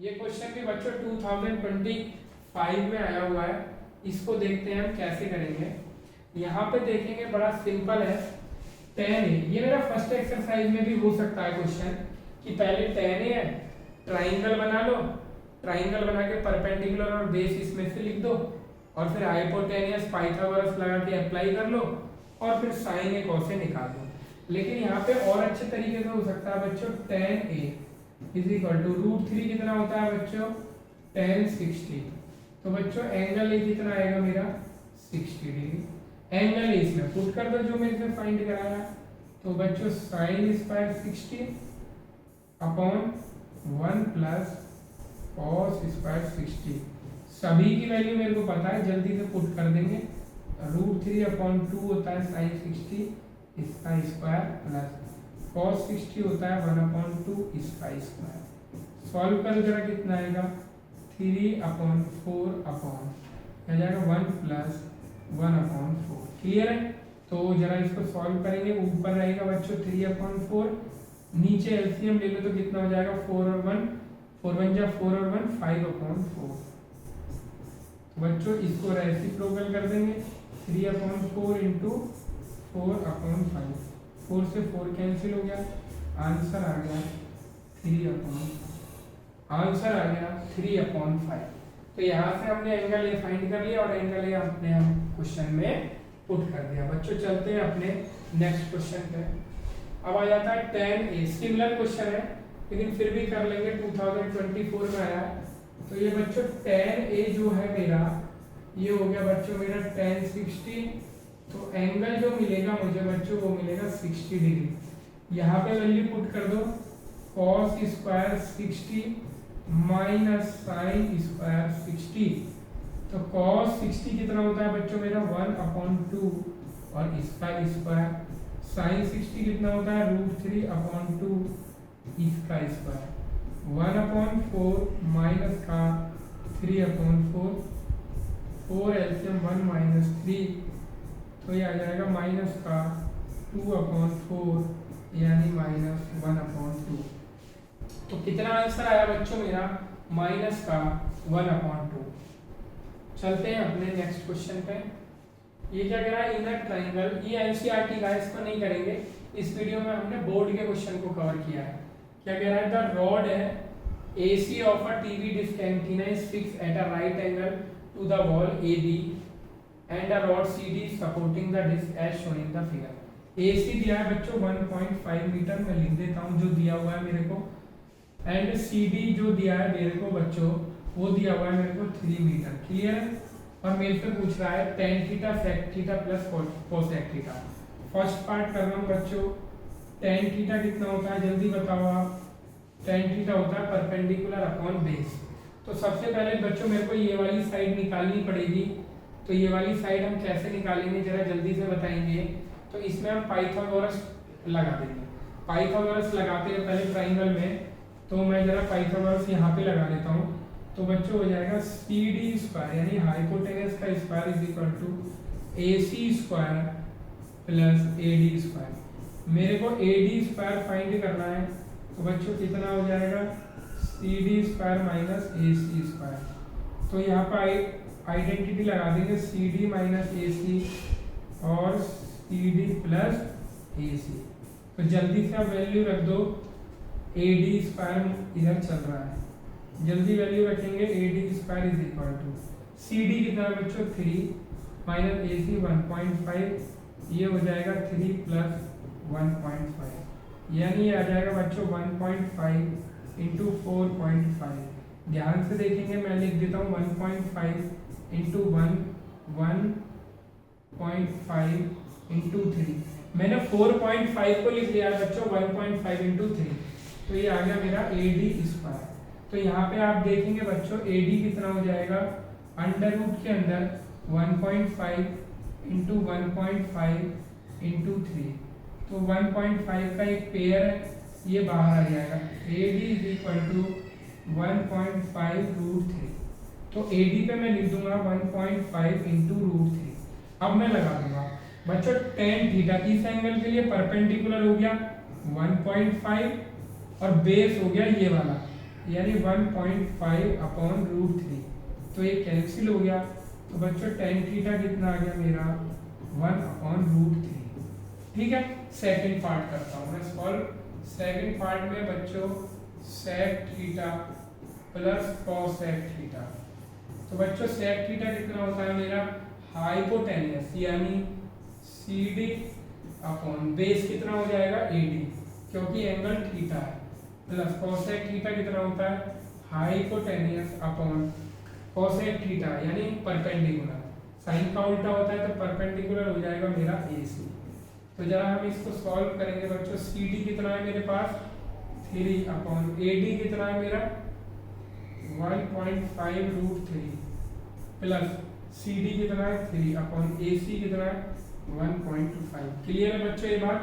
ये क्वेश्चन भी बच्चों 2025 में आया हुआ है, इसको देखते हैं हम कैसे करेंगे। यहाँ पे देखेंगे बड़ा सिंपल है, tan a, ये मेरा फर्स्ट एक्सरसाइज में भी हो सकता है क्वेश्चन कि पहले tan a है, ट्राइंगल बना लो, ट्राइंगल बना के परपेंडिकुलर और बेस इसमें से लिख दो और फिर हाइपोटेनियस पाइथागोरस लगा के अप्लाई कर लो और फिर साइन ए cos ए निकाल दो। लेकिन यहाँ पे और अच्छे तरीके से हो सकता है बच्चों, tan a is equal to √3 कितना होता है बच्चों, tan 60। तो बच्चों एंगल ए कितना आएगा मेरा 60 डिग्री, एंगल ए इसमें पुट कर दो जो मेरे से फाइंड कराया। तो बच्चों sine square 60 upon 1 plus cos square 60, सभी की वैल्यू मेरे को पता है, जल्दी से पुट कर देंगे। √3/2 होता है साइन 60 इसका स्क्वायर प्लस cos 60 होता है 1/2 इसका स्क्वायर। सॉल्व कर जरा कितना आएगा 3/4 अपॉन क्या जाएगा 1 प्लस 1/4। क्लियर है? तो जरा इसको सॉल्व करेंगे, ऊपर रहेगा बच्चों 3/4, नीचे एलसीएम ले लो तो कितना हो जाएगा 4 और 1, 4 1 जा 4 और 1 5/4। बच्चों इसको रेसिप्रोकल कर देंगे, 3/4 इंटू 4/5, 4 से 4 कैंसिल हो गया, आंसर आ गया 3/5। तो यहाँ से हमने एंगल ए फाइंड कर लिया और एंगल ए अपने हम क्वेश्चन में पुट कर दिया। बच्चों चलते हैं अपने नेक्स्ट क्वेश्चन पे। अब आ जाता है tan a, सिमिलर क्वेश्चन है लेकिन फिर भी कर लेंगे, 2024 में आया। तो ये बच्चों tan a जो है मेरा, ये हो गया बच्चों मेरा tan 60। तो एंगल जो मिलेगा मुझे बच्चों वो मिलेगा 60 डिग्री। यहाँ पे वैल्यू पुट कर दो, cos square 60 minus sine square 60। तो cos 60 कितना होता है बच्चों मेरा 1/2 और इसका स्क्वायर, साइन 60 कितना होता है √3/2 इसका स्क्वायर, 1/4 माइनस का 3/4, 4 एलसीएम 1 माइनस 3, तो ये आ जाएगा माइनस का 2/4 यानी -1/2। तो कितना आंसर आया बच्चों मेरा माइनस का 1/2। चलते हैं अपने नेक्स्ट क्वेश्चन पे। ये क्या कह रहा है, इनर ट्राइंगल, ये एनसीईआरटी का, इसको नहीं करेंगे, इस वीडियो में हमने बोर्ड के क्वेश्चन को कवर किया है। क्या कह रहा है, द रॉड है AC of a TV disc antenna is fixed at a right angle to the wall AB and a rod CD is supporting the disc as shown in the figure। AC दिया है बच्चों 1.5 metre, मैं लिख देता हूँ जो दिया हुआ है मेरे को, एंड CD जो दिया है मेरे को बच्चों वो दिया हुआ है मेरे को 3 मीटर। क्लियर है? और मेरे से पूछ रहा है tan theta sec theta plus cosec theta. First part कर रहा हूँ बच्चों, tan थीटा कितना होता है जल्दी बताओ आप, tan थीटा होता है परपेंडिकुलर अपॉन बेस। तो सबसे पहले बच्चों मेरे को ये वाली साइड निकालनी पड़ेगी, तो ये वाली साइड हम कैसे निकालेंगे जरा जल्दी से बताएंगे। तो इसमें हम पाइथागोरस लगा देंगे, पाइथागोरस लगाते हैं पहले ट्राइंगल में, तो मैं जरा पाइथागोरस यहाँ पे लगा लेता हूँ। तो बच्चों हो जाएगा CD स्क्वायर यानी हाइपोटेनस का square is equal to AC square plus AD square. मेरे को AD स्क्वायर फाइंड करना है, तो बच्चों कितना हो जाएगा CD square minus AC square. तो यहाँ पर आइडेंटिटी लगा देंगे CD माइनस AC और CD प्लस AC। तो जल्दी से आप वैल्यू रख दो, AD स्क्वायर इधर चल रहा है, जल्दी वैल्यू रखेंगे, AD square is equal to CD कितना बच्चों 3 माइनस AC 1.5, ये हो जाएगा 3 प्लस 1.5 यानी आ जाएगा बच्चों 1.5 इंटू 4.5। ध्यान से देखेंगे, मैं लिख देता हूँ 1.5 इंटू 1.5 इंटू 3। मैंने 4.5 को लिख दिया बच्चों 1.5 इंटू 3, तो ये आ गया मेरा AD स्क्वायर। तो यहाँ पे आप देखेंगे बच्चों AD कितना हो जाएगा, अंडर रूट के अंदर 1.5 इंटू 1.5 इंटू 3, तो 1.5 का एक पेयर है, ये बाहर आ जाएगा। AD इज इक्वल टू 1.5√3, तो AD पे मैं लिख दूंगा 1.5 इंटू √3। अब मैं लगा दूंगा बच्चों tan थीटा, इस एंगल के लिए परपेंडिकुलर हो गया 1.5 और बेस हो गया ये वाला, यानी 1.5/√3, तो ये कैंसिल हो गया। तो बच्चों tan थीटा कितना आ गया मेरा 1/√3। ठीक है, सेकंड पार्ट करता हूँ मैं सॉल्व। सेकंड पार्ट में बच्चों sec theta plus cosec theta, तो बच्चों sec थीटा कितना होता है मेरा हाइपोटेन्यूस, यानी CD अपॉन बेस कितना हो जाएगा AD, क्योंकि एंगल थीटा है, प्लस cosec थीटा कितना होता है हाइपोटेन्यूस अपॉन cosec थीटा, यानी परपेंडिकुलर, साइन का उल्टा होता है तो परपेंडिकुलर हो जाएगा मेरा AC। तो जरा हम इसको सॉल्व करेंगे बच्चों। CD कितना है मेरे पास 3 अपॉन AD कितना है मेरा 1.5√3 प्लस CD कितना है 3 अपॉन AC कितना है 1.5। क्लियर है बच्चों ये बात?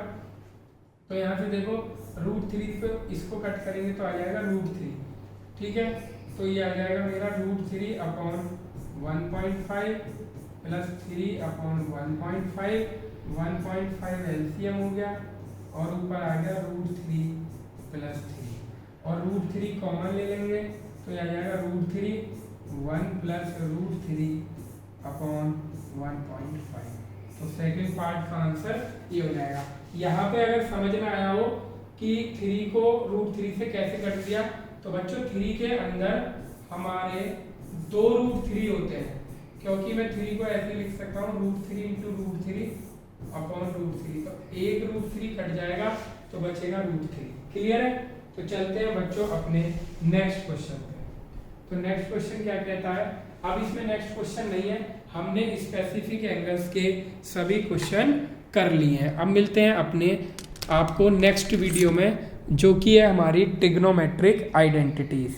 तो यहाँ से देखो √3 पे इसको कट करेंगे तो आ जाएगा √3। ठीक है, तो ये आ जाएगा मेरा √3 अपॉन 1.5 प्लस 3 अपॉन 1.5, 1.5 एलसीएम हो गया और ऊपर आ गया √3 प्लस 3, और √3 कॉमन ले लेंगे तो ये आ जाएगा √3 1 प्लस √3 अपॉन 1.5। तो सेकंड पार्ट का आंसर ये हो जाएगा। यहाँ पे अगर समझ में आया हो कि 3 को √3 से कैसे कट दिया, तो बच्चों 3 के अंदर हमारे 2 √3 होते हैं, क्योंकि मैं 3 को ऐसे लिख सकता हूँ √3 इंटू √3 अपॉन √3, तो एक √3 कट जाएगा तो बचेगा √3। क्लियर है? तो चलते हैं बच्चों अपने नेक्स्ट क्वेश्चन पे। तो नेक्स्ट क्वेश्चन क्या कहता है, अब इसमें नेक्स्ट क्वेश्चन नहीं है, हमने स्पेसिफिक एंगल्स के सभी क्वेश्चन कर लिए हैं। अब मिलते हैं अपने आपको नेक्स्ट वीडियो में, जो कि है हमारी ट्रिग्नोमेट्रिक आइडेंटिटीज।